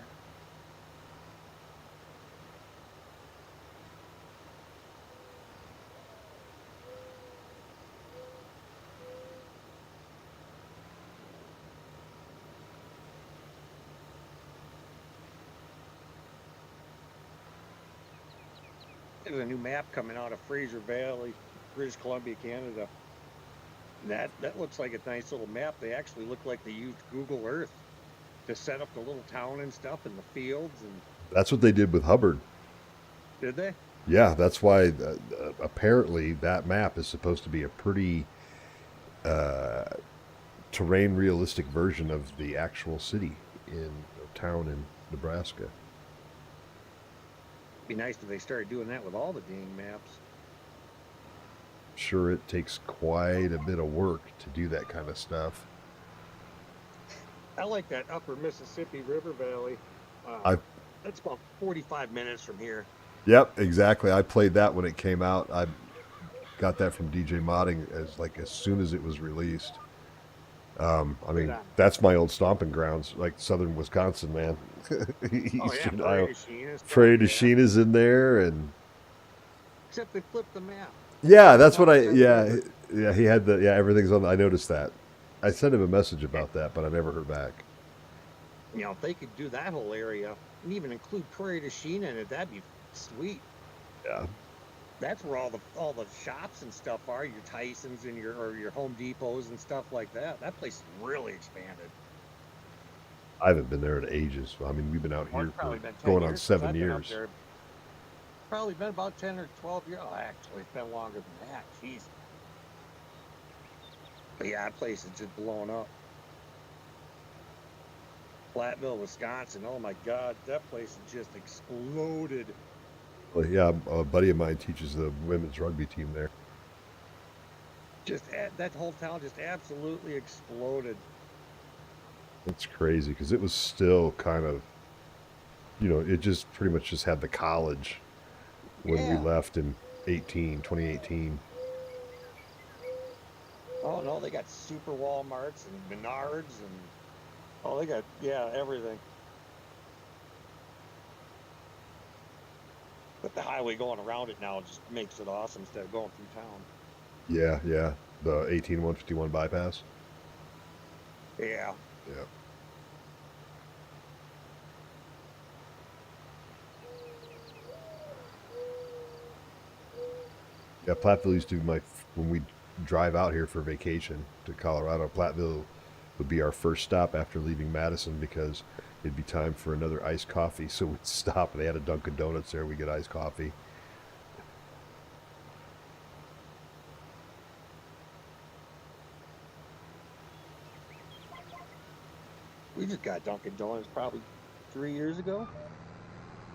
There's a new map coming out of Fraser Valley, British Columbia, Canada. That looks like a nice little map. They actually look like they used Google Earth to set up the little town and stuff in the fields. And That's what they did with Hubbard. did they? Yeah, that's why apparently that map is supposed to be a pretty terrain realistic version of the actual city in a town in Nebraska. Be nice if they started doing that with all the dang maps. Sure, it takes quite a bit of work to do that kind of stuff. I like that upper Mississippi River Valley. That's about 45 minutes from here. Yep, exactly. I played that when it came out. I got that from DJ Modding as soon as it was released. I mean, that's my old stomping grounds, like southern Wisconsin, man. Eastern Iowa. Prairie du Chien is in there, and except they flipped the map. Yeah, that's what yeah, he had everything's on. I noticed that. I sent him a message about that, but I never heard back. You know, if they could do that whole area and even include Prairie du Chien in it, that'd be sweet. Yeah. That's where all the shops and stuff are, your Tysons and your Home Depots and stuff like that. That place is really expanded. I haven't been there in ages. I mean, we've been out here for going on 7 years. Probably been about 10 or 12 years. Oh, actually, it's been longer than that. Jeez. But yeah, that place is just blown up. Platteville, Wisconsin. Oh my God, that place has just exploded. Well, yeah, a buddy of mine teaches the women's rugby team there. That whole town just absolutely exploded. It's crazy because it was still kind of, it just pretty much just had the college when we left in 2018. Oh no, they got super Walmarts and Menards and they got everything. But the highway going around it now just makes it awesome instead of going through town. Yeah, the 18151 bypass. Yeah. Yeah. Yeah, Platteville used to be when we drive out here for vacation to Colorado, Platteville would be our first stop after leaving Madison because it'd be time for another iced coffee. So we'd stop. They had a Dunkin' Donuts there. We get iced coffee. We just got Dunkin' Donuts probably 3 years ago.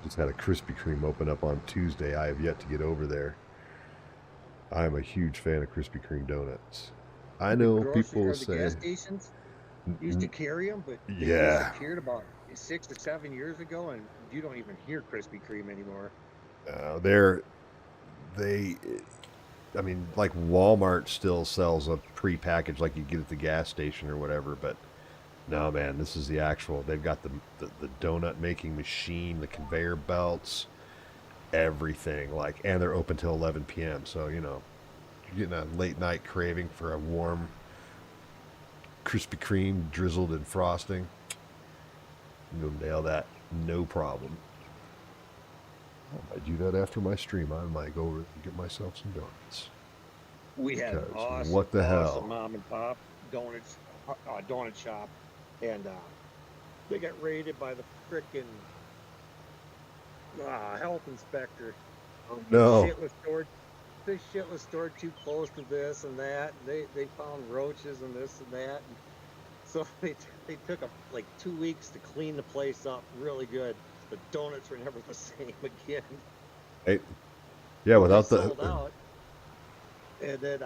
Just had a Krispy Kreme open up on Tuesday. I have yet to get over there. I am a huge fan of Krispy Kreme donuts. I The know grocery people or the gas say, stations used to "N- carry them, but they yeah, disappeared about 6 to 7 years ago, and you don't even hear Krispy Kreme anymore. they're they. I mean, like Walmart still sells a pre-packaged like you get at the gas station or whatever, but no, man, this is the actual. They've got the donut making machine, the conveyor belts, everything. Like, and they're open till 11 p.m. So you're getting a late night craving for a warm Krispy Kreme drizzled in frosting. You'll nail that, no problem. I might do that after my stream. I might go over and get myself some donuts. We had an Because awesome, what the awesome hell? mom and pop donuts, donut shop, and they got raided by the frickin' health inspector. Oh The no. shit was stored. The shit was stored too close to this and that. They found roaches and this and that. And so they took like 2 weeks to clean the place up really good. The donuts were never the same again. Hey, yeah, Well, they without the sold out, and then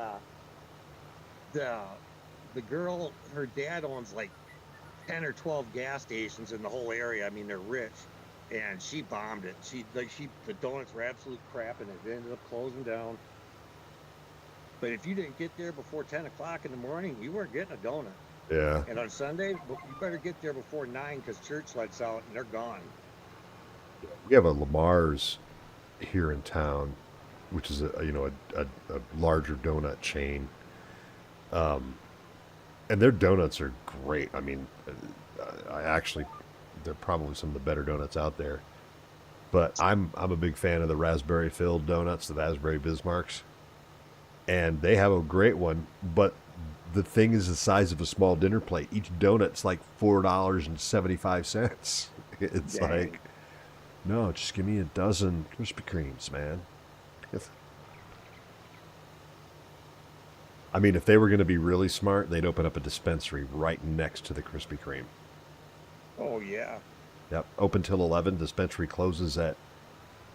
the the girl, her dad owns like 10 or 12 gas stations in the whole area. I mean, they're rich, and she bombed it. The donuts were absolute crap, and it ended up closing down. But if you didn't get there before 10 o'clock in the morning, you weren't getting a donut. yeah, And on Sunday, you better get there before 9 because church lets out and they're gone. we have a Lamar's here in town, which is a larger donut chain. Um, and their donuts are great. I mean, I actually they're probably some of the better donuts out there. But I'm a big fan of the raspberry filled donuts, the raspberry Bismarcks, and they have a great one. But the thing is the size of a small dinner plate. Each donut's like $4.75. It's Dang. like, no, just give me a dozen Krispy Kremes, man. I mean, if they were going to be really smart, they'd open up a dispensary right next to the Krispy Kreme. Oh, yeah. Yep, open till 11. Dispensary closes at,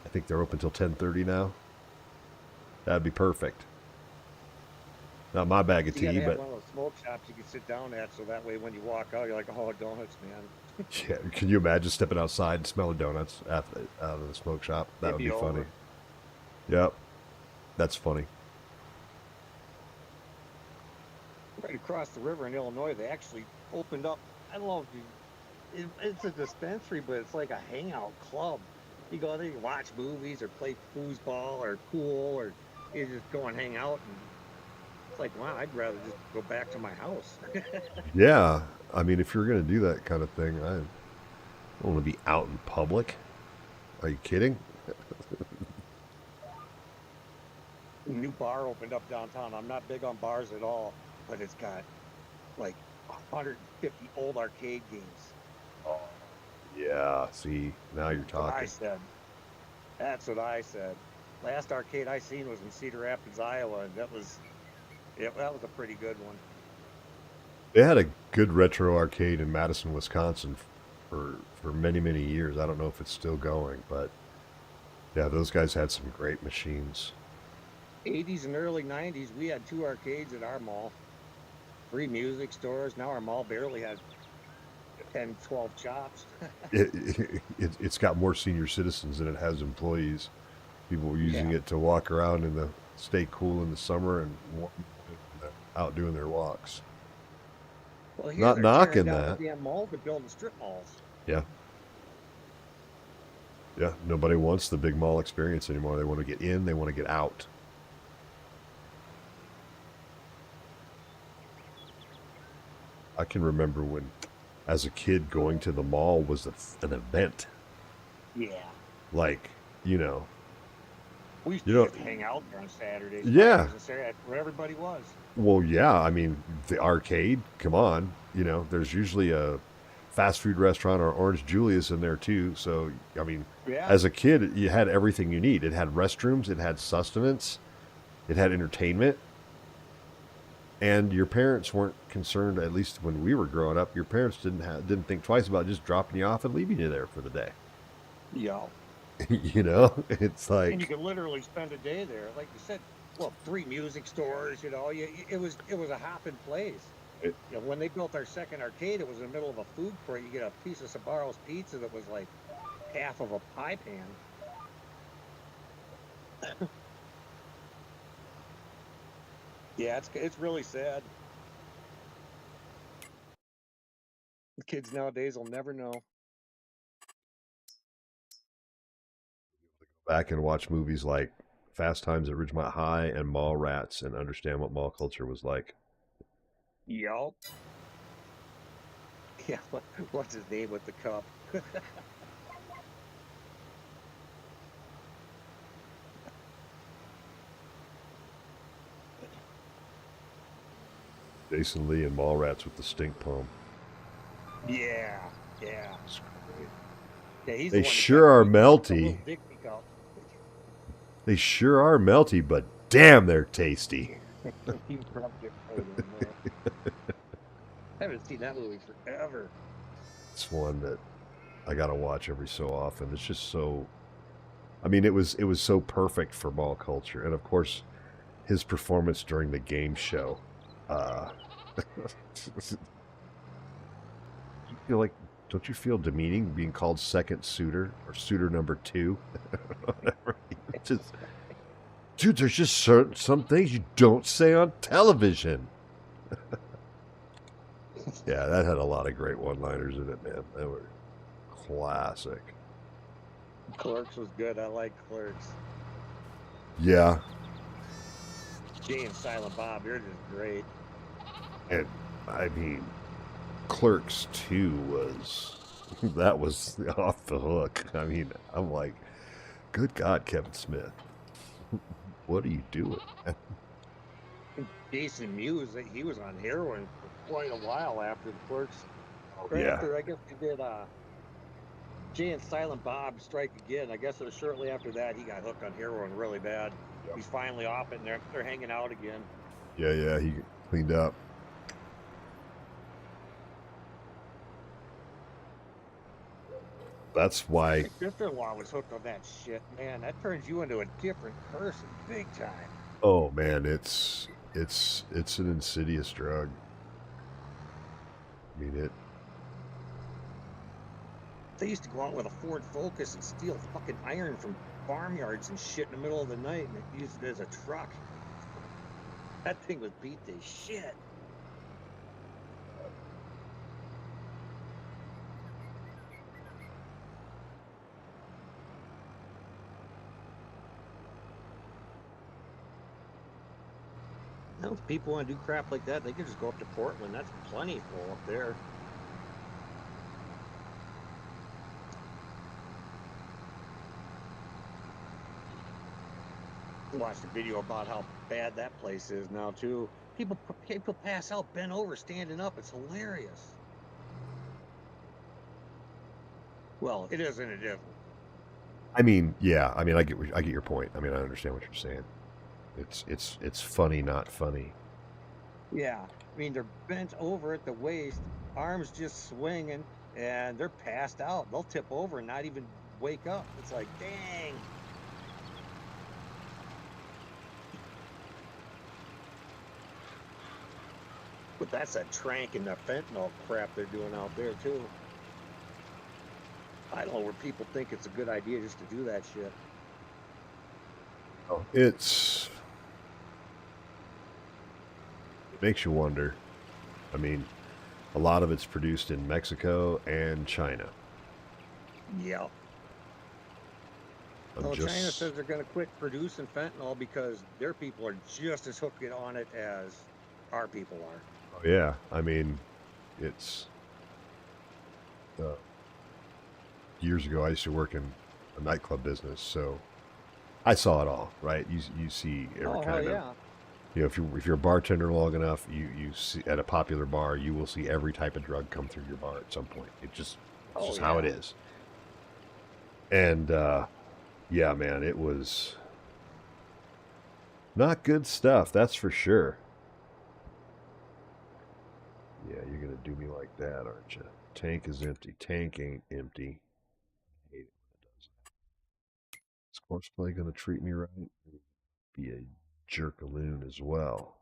I think they're open till 10:30 now. That'd be perfect. Not my bag of You got tea, to have but one of those smoke shops you can sit down at so that way when you walk out, you're like, oh, donuts, man. yeah, can you imagine stepping outside and smelling donuts out of the smoke shop? That It'd would be be funny. over. Yep, that's funny. Right across the river in Illinois, they actually opened up. I don't know if it's a dispensary, but it's like a hangout club. You go there, you watch movies or play foosball or pool, or you just go and hang out. And it's like, wow, I'd rather just go back to my house. Yeah, I mean, if you're going to do that kind of thing, I don't want to be out in public. Are you kidding? New bar opened up downtown. I'm not big on bars at all, but it's got like 150 old arcade games. Yeah, see, now you're That's what I talking. said. That's what I said. Last arcade I seen was in Cedar Rapids, Iowa, and that was a pretty good one. They had a good retro arcade in Madison, Wisconsin for many, many years. I don't know if it's still going, but yeah, those guys had some great machines. 80s and early 90s, we had two arcades at our mall, three music stores. Now our mall barely has 10, 12 shops. It's got more senior citizens than it has employees. People were using Yeah. it to walk around in the stay cool in the summer and out doing their walks. Well, here Not they're tearing knocking down the that. damn mall to build strip malls. Yeah, yeah. Nobody wants the big mall experience anymore. They want to get in. They want to get out. I can remember when, as a kid, going to the mall was an event. Yeah. Like, you know, We used you to know, just hang out there on Saturdays, yeah. Fridays, and Saturday. That's where everybody was. Well, yeah. I mean, the arcade. Come on. There's usually a fast food restaurant or Orange Julius in there too. So, I mean, Yeah. as a kid, you had everything you need. It had restrooms. It had sustenance. It had entertainment. And your parents weren't concerned, at least when we were growing up. Your parents didn't think twice about just dropping you off and leaving you there for the day. Yeah. You know, it's And you like, could literally spend a day there, like you said. Well, 3 music stores, you know, it was a hopping place. it, You know, when they built our second arcade, it was in the middle of a food court. You get a piece of Sabaro's pizza that was like half of a pie pan. Yeah, it's really sad. The kids nowadays will never know. back and watch movies like Fast Times at Ridgemont High and Mall Rats and understand what mall culture was like. Yup. Yeah, what's his name with the cup? Jason Lee and Mall Rats with the stink palm. Yeah, yeah. It's great. Yeah, he's the They one that sure kept are the little melty. Dixie cup. They sure are melty, but damn, they're tasty. He rubbed it right in there. I haven't seen that movie forever. It's one that I gotta watch every so often. It's just so. I mean, it was so perfect for mall culture, and of course, his performance during the game show. Uh, you feel like, don't you feel demeaning being called second suitor or suitor number two? Whatever. It's just, dude, there's just some things you don't say on television. Yeah, that had a lot of great one-liners in it, man. They were classic. Clerks was good. I like Clerks. Yeah, Jay and Silent Bob, they're just great. and I mean, Clerks 2 was that was off the hook. I mean, I'm like, good God, Kevin Smith, what are you doing? Jason Mewes, he was on heroin for quite a while after the Clerks. Oh Right yeah, after, I guess they did Jay and Silent Bob Strike Again. I guess it was shortly after that he got hooked on heroin really bad. Yep. He's finally off it, and they're hanging out again. yeah, he cleaned up. That's why. My sister-in-law was hooked on that shit, man. That turns you into a different person, big time. Oh man, it's an insidious drug. I mean it. They used to go out with a Ford Focus and steal fucking iron from farmyards and shit in the middle of the night, and use it as a truck. That thing was beat to shit. Now, if people want to do crap like that, they can just go up to Portland. That's plenty full up there. Watched a video about how bad that place is now too. People pass out bent over standing up. It's hilarious. Well, it is and it isn't. I mean, yeah. I mean, I get your point. I mean, I understand what you're saying. It's funny, not funny. Yeah, I mean they're bent over at the waist, arms just swinging, and they're passed out. They'll tip over and not even wake up. It's like, dang. But that's a trank and the fentanyl crap they're doing out there too. I don't know where people think it's a good idea just to do that shit. Oh, it makes you wonder. I mean, a lot of it's produced in Mexico and China. Yeah. I'm Well, China just says they're going to quit producing fentanyl because their people are just as hooked on it as our people are. Oh yeah, I mean, it's uh, years ago. I used to work in a nightclub business, so I saw it all. Right? You see every Oh, hell kind of. yeah. You know, if you're a bartender long enough, you see at a popular bar, you will see every type of drug come through your bar at some point. It's Oh, just how it yeah. is. And yeah, man, it was not good stuff. That's for sure. Yeah, you're gonna do me like that, aren't you? Tank is empty. Tank ain't empty. I hate it when it does that. Is Horseplay gonna treat me right? Be a jerkaloon as well.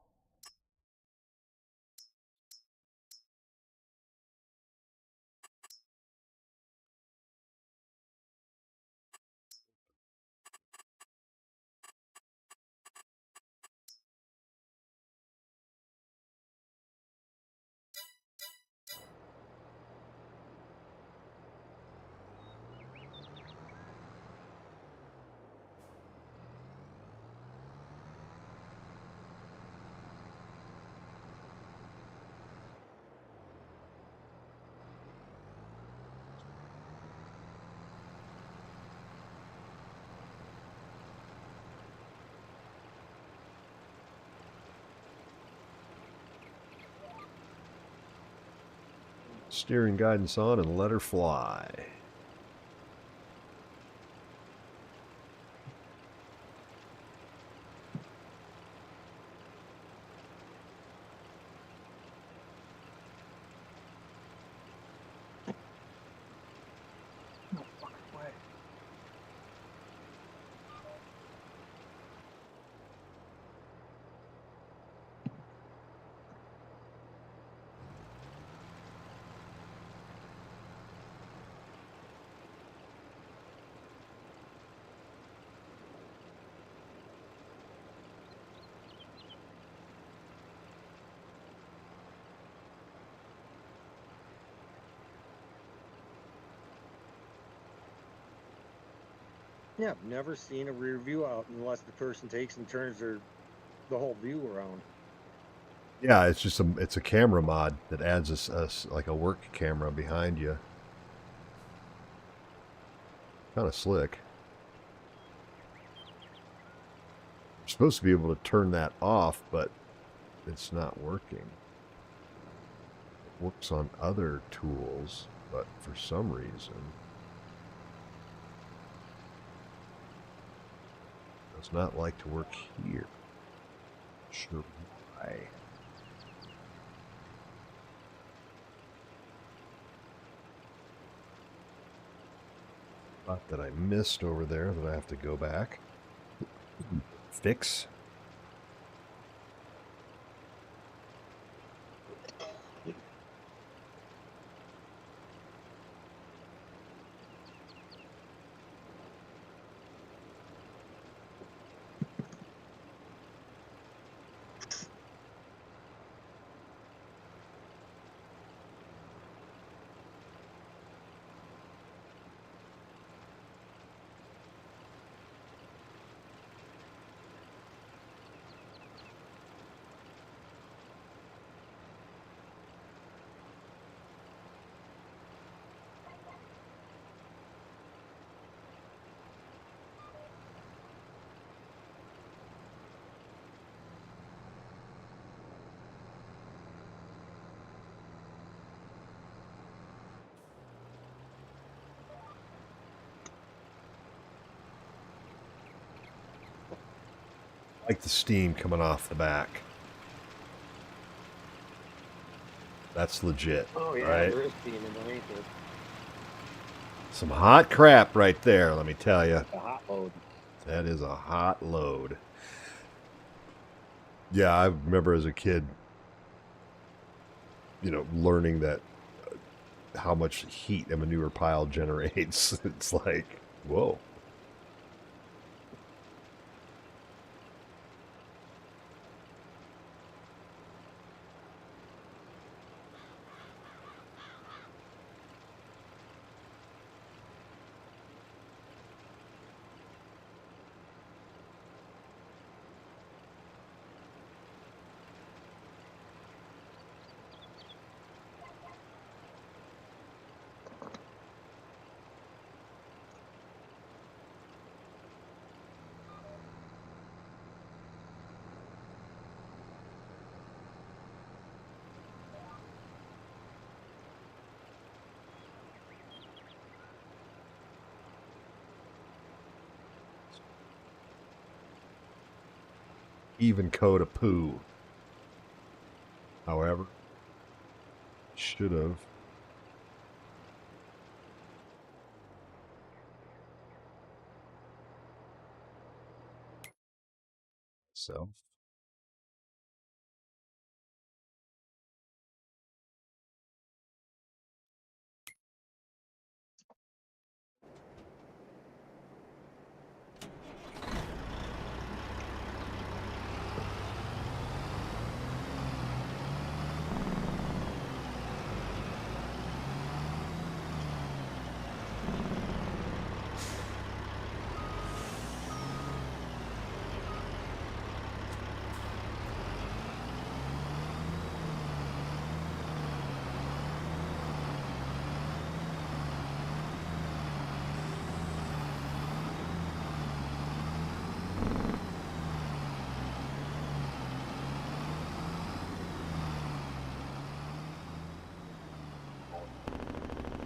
Steering guidance on and let her fly. No fucking way. Yeah, I've never seen a rear view out unless the person takes and turns the whole view around. Yeah, it's just it's a camera mod that adds like a work camera behind you. Kind of slick. You're supposed to be able to turn that off, but it's not working. It works on other tools, but for some reason does not like to work here. Sure why. Spot that I missed over there that I have to go back. Fix. Like the steam coming off the back. That's legit. Oh yeah, right? there is steam underneath it. Some hot crap right there, let me tell you. A hot load. That is a hot load. Yeah, I remember as a kid, learning that how much heat a manure pile generates. It's like, whoa. Even coat of poo. However, Should have. So.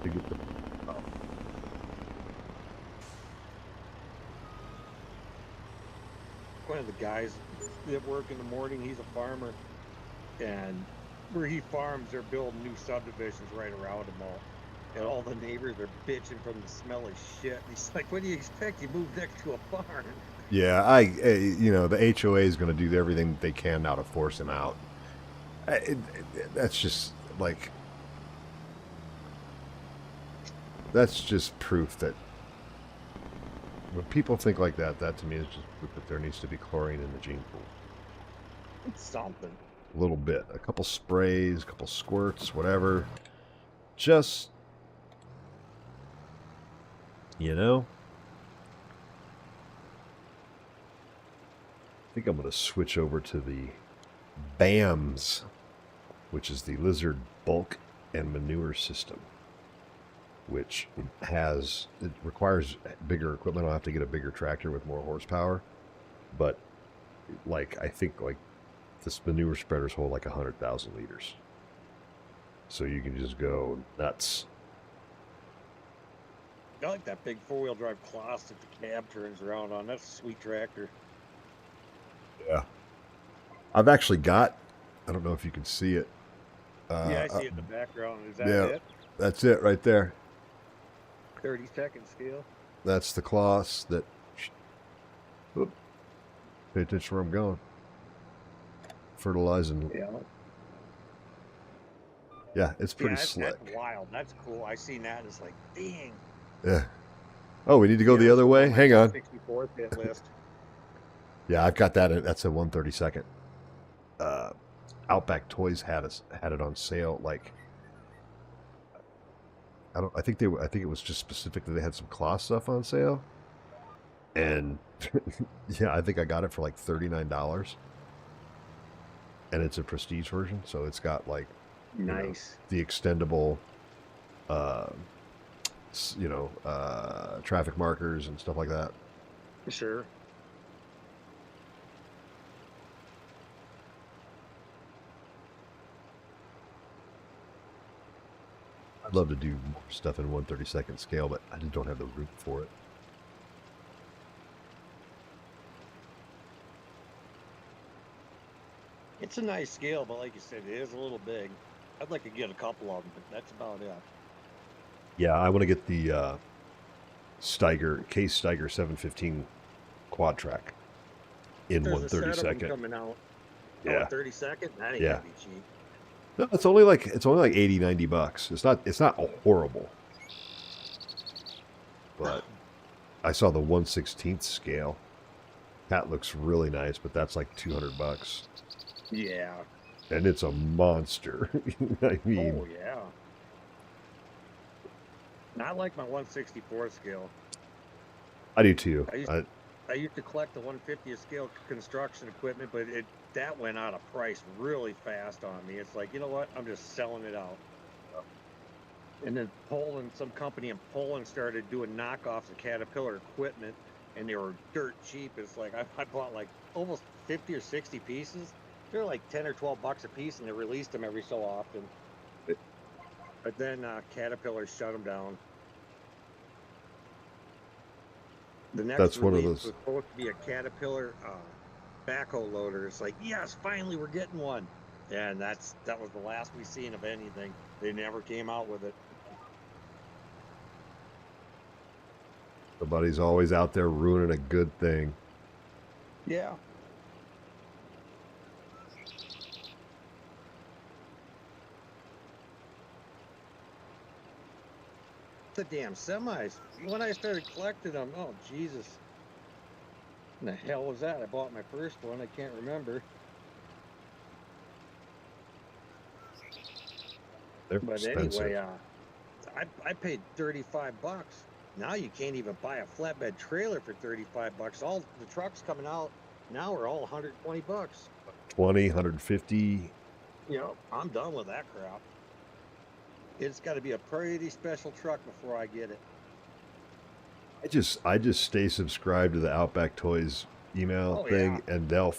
To get the One of the guys that work in the morning, he's a farmer, and where he farms, they're building new subdivisions right around him all. And all the neighbors are bitching from the smell of shit. And he's like, what do you expect? You move next to a farm. Yeah, you know, the HOA is going to do everything they can now to force him out. That's just like, that's just proof that when people think like that, that to me is just proof that there needs to be chlorine in the gene pool. It's something. A little bit, a couple sprays, a couple squirts, whatever. Just, you know. I think I'm going to switch over to the BAMS, which is the Lizard Bulk and Manure System, which it requires bigger equipment. I'll have to get a bigger tractor with more horsepower, but like I think like this manure spreaders hold like 100,000 liters, so you can just go nuts. I like that big four-wheel drive Kloss that the cab turns around on. That's a sweet tractor. Yeah, I've actually got. I don't know if you can see it. Yeah, I see it in the background. Is that yeah, it? that's it right there. 30-second scale. That's the Kloss that. Oop, pay attention where I'm going. Fertilizing. Yeah. Yeah, it's pretty That's slick. wild. That's cool. I seen that. It's like, dang. Yeah. Oh, we need to go the other way? Hang on. 64th hit list. Yeah, I've got that. That's a 132nd. Outback Toys had it on sale. Like, I think it was just specific that they had some Kloss stuff on sale. And yeah, I think I got it for like $39. And it's a prestige version, so it's got like Nice. The extendable traffic markers and stuff like that. Sure. I'd love to do more stuff in 132nd scale, but I just don't have the room for it. It's a nice scale, but like you said, it is a little big. I'd like to get a couple of them, but that's about it. Yeah, I want to get the Case Steiger 715 quad track in There's a set of them 132nd. coming out. Yeah. 32nd? That ain't Yeah. gonna be cheap. No, it's only like $80, $90. It's not horrible. But I saw the 1/16th scale. That looks really nice, but that's like $200. Yeah. And it's a monster. I mean, Oh yeah. Not like my 1/64 scale. I do too. I used to collect the 150th scale construction equipment, but that went out of price really fast on me. It's like, you know what? I'm just selling it out. And then some company in Poland started doing knockoffs of Caterpillar equipment, and they were dirt cheap. It's like I bought like almost 50 or 60 pieces. They're like 10 or 12 bucks a piece, and they released them every so often. But then Caterpillar shut them down. The next That's one of release those. was supposed to be a Caterpillar backhoe loader. It's like, yes, finally we're getting one. And that was the last we seen of anything. They never came out with it. Somebody's always out there ruining a good thing. Yeah. The damn semis. When I started collecting them, oh Jesus. What the hell was that? I bought my first one. I can't remember. They're But expensive. anyway, I paid $35. Now you can't even buy a flatbed trailer for $35. All the trucks coming out now are all $120. 20, 150. You know, I'm done with that crap. It's got to be a pretty special truck before I get it. I just stay subscribed to the Outback Toys email Oh thing, yeah. and they'll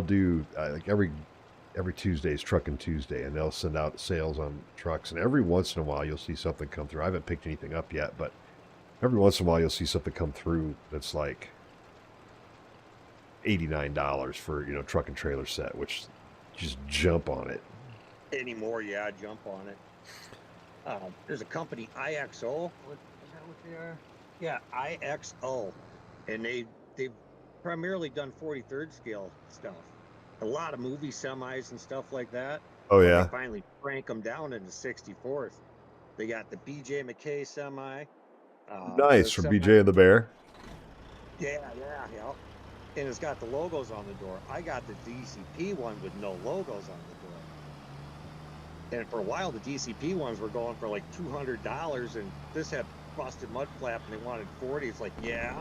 do like every Tuesday is Truckin' Tuesday, and they'll send out sales on trucks, and every once in a while you'll see something come through. I haven't picked anything up yet, but every once in a while you'll see something come through that's like $89 for truck and trailer set, which just jump on it. Anymore, yeah, jump on it. There's a company, IXO. What is that? What they are? Yeah, IXO, and they've primarily done 43rd scale stuff. A lot of movie semis and stuff like that. Oh But they yeah, finally crank them down into 64th. They got the BJ McKay semi. The nice from semi. BJ and the Bear. Yeah, yeah. And it's got the logos on the door. I got the DCP one with no logos on the door. And for a while, the DCP ones were going for like $200, and this had busted mud flap, and they wanted 40. It's like, yeah.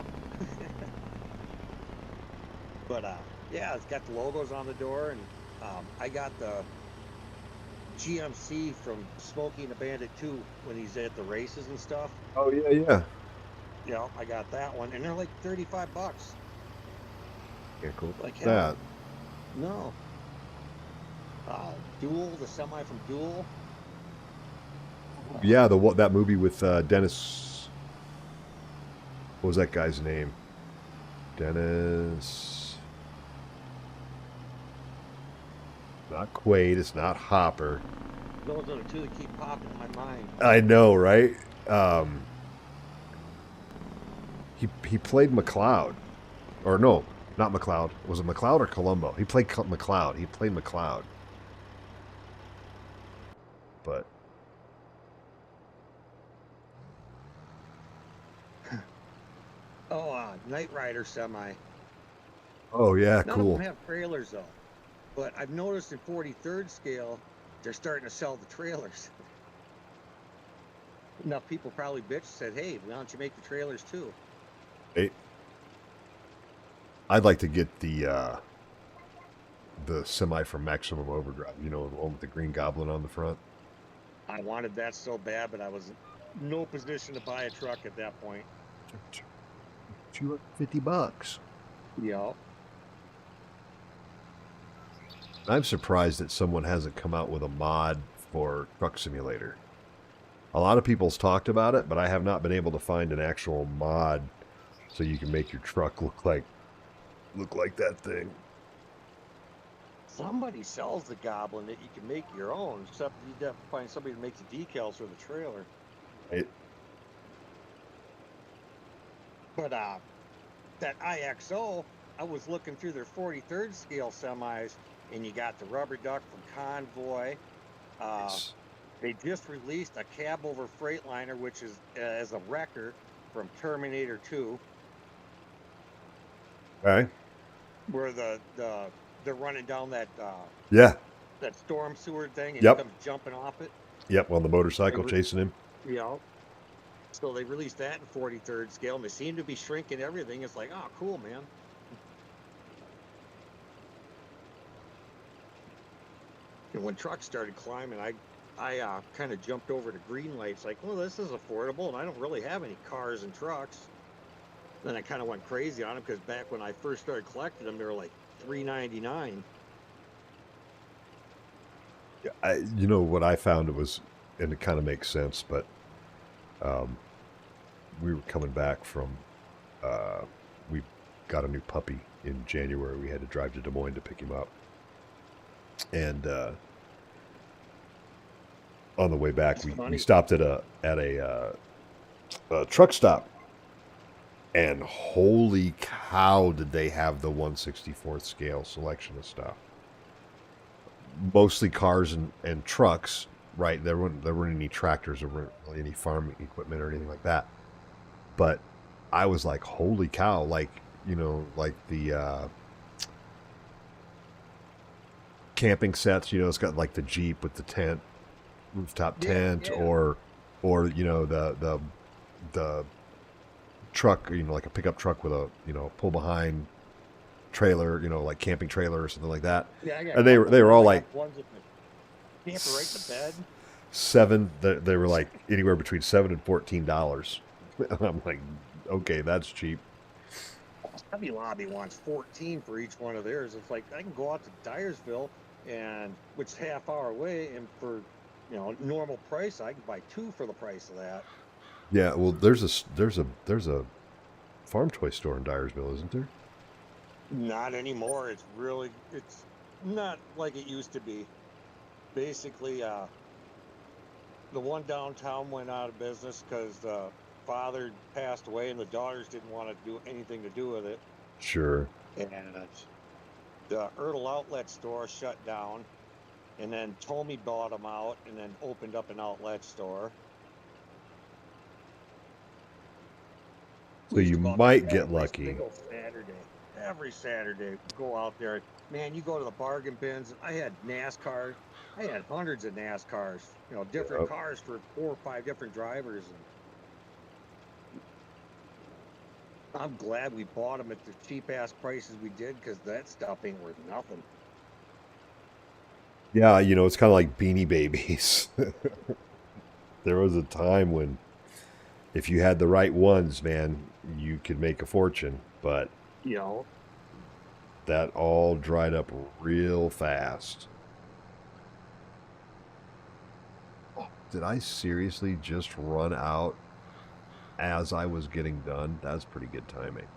But yeah, it's got the logos on the door, and I got the GMC from Smokey and the Bandit 2 when he's at the races and stuff. Oh yeah, yeah. Yeah, I got that one, and they're like $35. Yeah, cool. Like hell, That no. Duel, the semi from Duel. yeah, that movie with Dennis. What was that guy's name? Dennis. Not Quaid. It's not Hopper. Those are the two that keep popping in my mind. I know, right? He played McLeod, or no, not McLeod. Was it McLeod or Columbo? He played McLeod. He played McLeod. But Oh, Knight Rider semi. oh yeah, None cool. of them have trailers though. But I've noticed in 43rd scale, they're starting to sell the trailers. Enough people probably bitched, said, "Hey, why don't you make the trailers too?" Hey, I'd like to get the semi from Maximum Overdrive. The one with the Green Goblin on the front. I wanted that so bad, but I was in no position to buy a truck at that point. $250. Yeah. I'm surprised that someone hasn't come out with a mod for Truck Simulator. A lot of people's talked about it, but I have not been able to find an actual mod so you can make your truck look like that thing. Somebody sells the Goblin that you can make your own, except you'd have to find somebody to make the decals for the trailer. But that IXO, I was looking through their 43rd scale semis, and you got the rubber duck from Convoy. Nice. They just released a cab over Freightliner, which is as a wrecker from Terminator 2, Okay. where they're running down that Yeah. that storm sewer thing, and Yep. he comes jumping off it. Yep. On the motorcycle chasing him. You know. So they released that in 43rd scale, and they seem to be shrinking everything. It's like, oh, cool, man. And when trucks started climbing, I kind of jumped over to green lights, like, well, this is affordable, and I don't really have any cars and trucks. Then I kind of went crazy on them, because back when I first started collecting them, they were like $3.99. What I found was, and it kind of makes sense, but we were coming back from, we got a new puppy in January. We had to drive to Des Moines to pick him up. And on the way back, It's we funny. stopped at a truck stop, and holy cow, did they have the 1/64th scale selection of stuff. Mostly cars and trucks, right? There weren't any tractors or really any farm equipment or anything like that. But I was like, holy cow! Like, you know, like the camping sets. You know, it's got like the Jeep with the tent, rooftop tent, Yeah. or you know the truck, you know, like a pickup truck with a, you know, pull behind trailer, you know, like camping trailer or something like that. Yeah, I got And a they couple were of all those. I like got ones that can camper right in the bed. seven. They were like anywhere between $7 and $14. And I'm like, okay, that's cheap. Hobby Lobby wants 14 for each one of theirs. It's like I can go out to Dyersville, and which is half hour away, and for, you know, normal price, I can buy 2 for the price of that. Yeah, well, there's a farm toy store in Dyersville, isn't there? Not anymore. It's not like it used to be. Basically, the one downtown went out of business because the father passed away and the daughters didn't want to do anything to do with it. Sure. And the Ertl outlet store shut down, and then Tommy bought them out and then opened up an outlet store. So We used you to go out there might get every lucky. single Saturday. Every Saturday, go out there. Man, you go to the bargain bins. I had NASCAR. I had hundreds of NASCARs. You know, different Yep. cars for 4 or 5 different drivers. And I'm glad we bought them at the cheap ass prices we did, because that stuff ain't worth nothing. Yeah, you know, it's kind of like Beanie Babies. There was a time when if you had the right ones, man, you could make a fortune, but You know, that all dried up real fast. Did I seriously just run out as I was getting done? That's pretty good timing.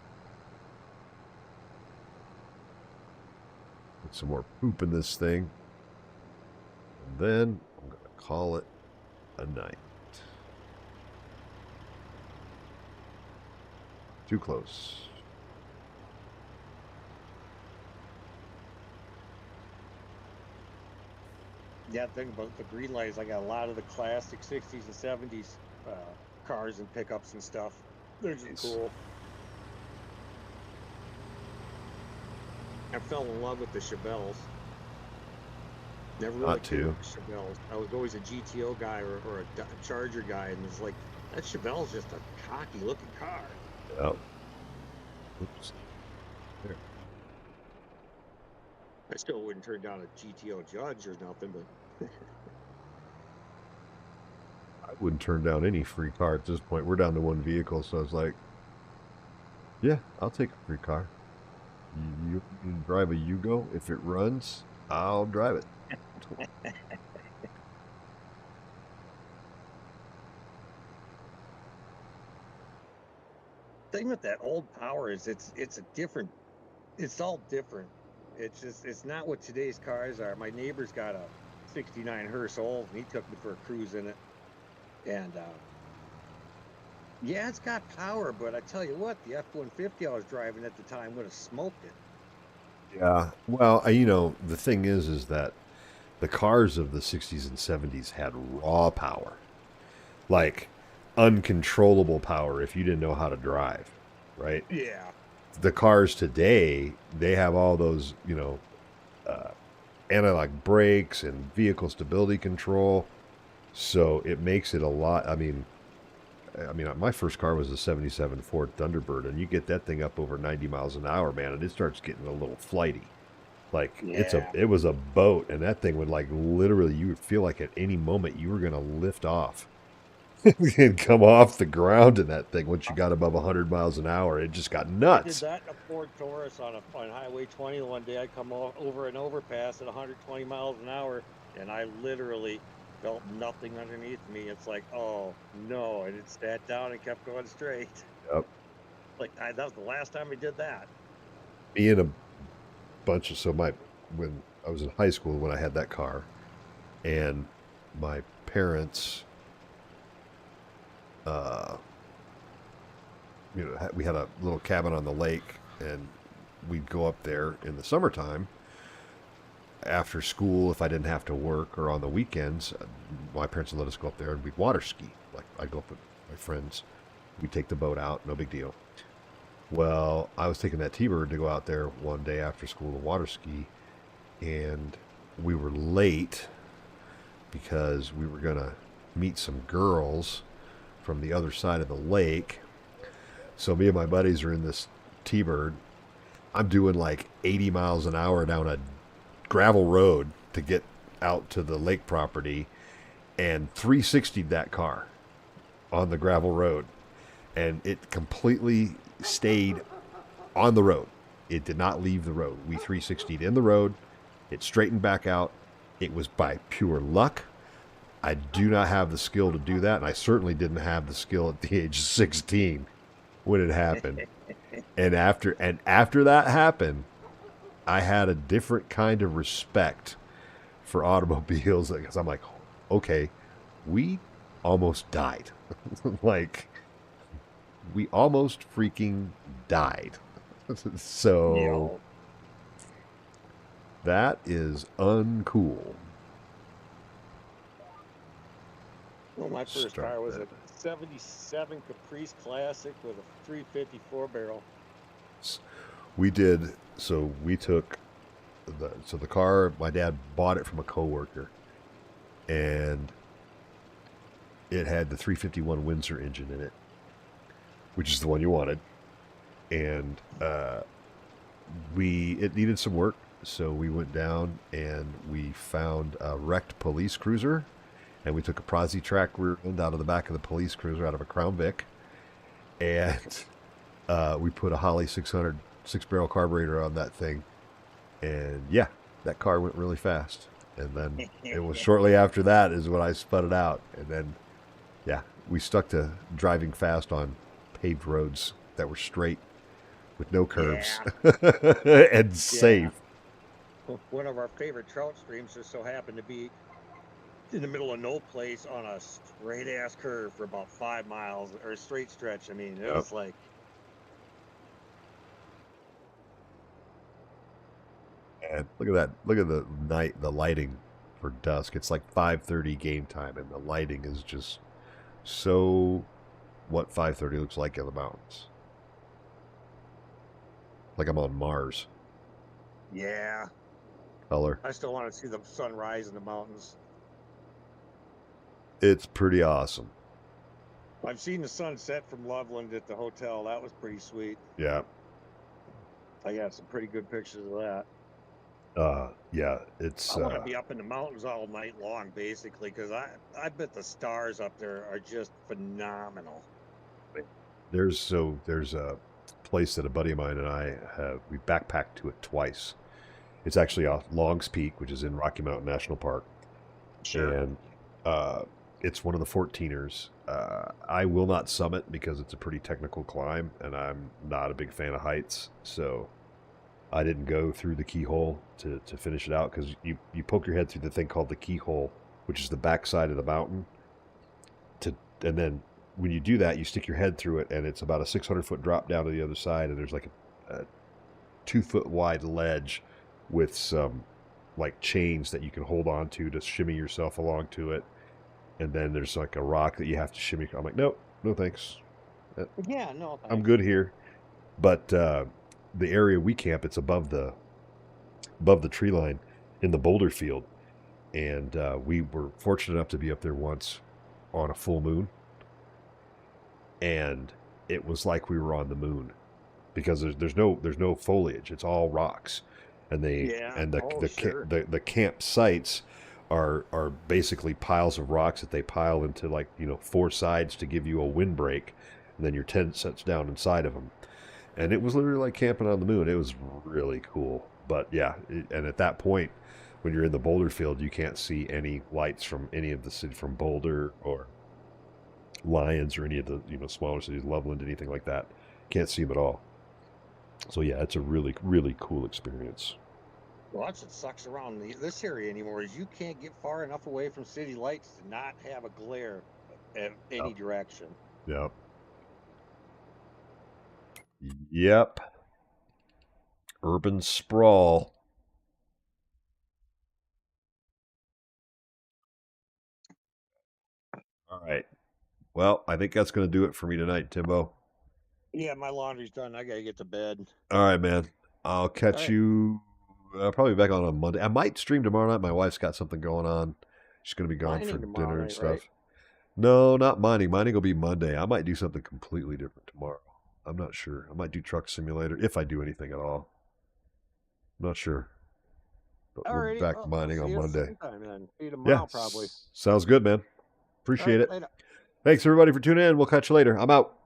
Put some more poop in this thing. And then I'm going to call it a night. Too close. yeah, thing about the green light is I got a lot of the classic 60s and 70s cars and pickups and stuff. They're just Nice. cool. I fell in love with the Chevelles. Never really Not cared to. for Chevelles. I was always a GTO guy or a Charger guy, and it's like, that Chevelle's just a cocky looking car. Yep. Oops. There. I still wouldn't turn down a GTO Judge or nothing, but I wouldn't turn down any free car at this point. We're down to one vehicle, so I was like, yeah, I'll take a free car. You can drive a Yugo. If it runs, I'll drive it. thing with that old power is it's a different, it's all different. It's not what today's cars are. My neighbor's got a 69 Hearse old, and he took me for a cruise in it. And yeah, it's got power, but I tell you what, the F-150 I was driving at the time would have smoked it. Yeah. Well, you know, the thing is that the cars of the 60s and 70s had raw power, like uncontrollable power if you didn't know how to drive, right? Yeah. The cars today, they have all those, you know, uh, analog brakes and vehicle stability control. So it makes it a lot. I mean, my first car was a '77 Ford Thunderbird, and you get that thing up over 90 miles an hour, man, and it starts getting a little flighty. Like Yeah. it was a boat, and that thing would like literally, you would feel like at any moment you were gonna lift off and come off the ground in that thing once you got above 100 miles an hour. It just got I did nuts. that in a Ford Taurus on Highway 20 one day. I come over an overpass at 120 miles an hour, and I literally felt nothing underneath me. It's like, oh no, and it sat down and kept going straight. Yep. Like that was the last time I did that. Me and a bunch of so my when I was in high school when I had that car, and my parents, uh, we had a little cabin on the lake, and we'd go up there in the summertime after school if I didn't have to work, or on the weekends. My parents would let us go up there and we'd water ski. Like, I'd go up with my friends, we'd take the boat out, no big deal. Well, I was taking that T-Bird to go out there one day after school to water ski, and we were late because we were going to meet some girls from the other side of the lake. So me and my buddies are in this T-Bird. I'm doing like 80 miles an hour down a gravel road to get out to the lake property, and 360'd that car on the gravel road, and it completely stayed on the road. It did not leave the road. We 360'd in the road. It straightened back out. It was by pure luck. I do not have the skill to do that, and I certainly didn't have the skill at the age of 16 when it happened. And after that happened, I had a different kind of respect for automobiles, because I'm like, okay, we almost died. Like, we almost freaking died. So that is uncool. Well, my first car was a 77 Caprice Classic with a 354 barrel. We did, so we took the car, my dad bought it from a coworker, and it had the 351 Windsor engine in it, which is the one you wanted. And it needed some work, so we went down and we found a wrecked police cruiser, and we took a Prezi track rear end out of the back of the police cruiser out of a Crown Vic, and we put a Holly 600 6-barrel carburetor on that thing, and yeah, that car went really fast. And then it was shortly after that is when I spun it out, and then yeah, we stuck to driving fast on paved roads that were straight with no curves, and safe. One of our favorite trout streams just so happened to be in the middle of no place on a straight ass curve for about 5 miles, or a straight stretch. I mean, it was like, and look at that, look at the lighting for dusk. It's like 5:30 game time, and the lighting is just so what 5:30 looks like in the mountains. Like I'm on Mars. yeah, Color. I still want to see the sunrise in the mountains. It's pretty awesome. I've seen the sunset from Loveland at the hotel. That was pretty sweet. Yeah. I got some pretty good pictures of that. Yeah, it's I want to be up in the mountains all night long, basically, because I bet the stars up there are just phenomenal. there's a place that a buddy of mine and I we backpacked to it twice. It's actually off Longs Peak, which is in Rocky Mountain National Park. Sure. And it's one of the 14ers. I will not summit because it's a pretty technical climb, and I'm not a big fan of heights, so I didn't go through the keyhole to finish it out, because you poke your head through the thing called the keyhole, which is the backside of the mountain. And then when you do that, you stick your head through it, and it's about a 600-foot drop down to the other side, and there's like a 2-foot wide ledge with some like chains that you can hold on to shimmy yourself along to it. And then there's like a rock that you have to shimmy. I'm like, nope, no thanks. Yeah, no, I'm good here. But the area we camp, it's above the tree line in the boulder field, and we were fortunate enough to be up there once on a full moon, and it was like we were on the moon, because there's no foliage. It's all rocks, and the campsites are basically piles of rocks that they pile into, like, 4 sides to give you a windbreak, and then your tent sets down inside of them. And it was literally like camping on the moon. It was really cool. But yeah, and at that point, when you're in the boulder field, you can't see any lights from any of the city, from Boulder or Lyons or any of the smaller cities, Loveland, anything like that. Can't see them at all. So yeah, it's a really, really cool experience. Well, that's what sucks around this area anymore is you can't get far enough away from city lights to not have a glare at any direction. Yep. Yep. Urban sprawl. All right. Well, I think that's going to do it for me tonight, Timbo. Yeah, my laundry's done. I gotta get to bed. All right, man. I'll catch right. you probably back on Monday. I might stream tomorrow night. My wife's got something going on. She's going to be gone for Mining tomorrow dinner and night, stuff. right? No, not mining. Mining will be Monday. I might do something completely different tomorrow. I'm not sure. I might do Truck Simulator if I do anything at all. I'm not sure. But we'll be Alrighty. back Well, I'll mining see on you at the Monday. same time then. See you Yeah, tomorrow, probably. sounds good, man. All Appreciate right, it. later. Thanks, everybody, for tuning in. We'll catch you later. I'm out.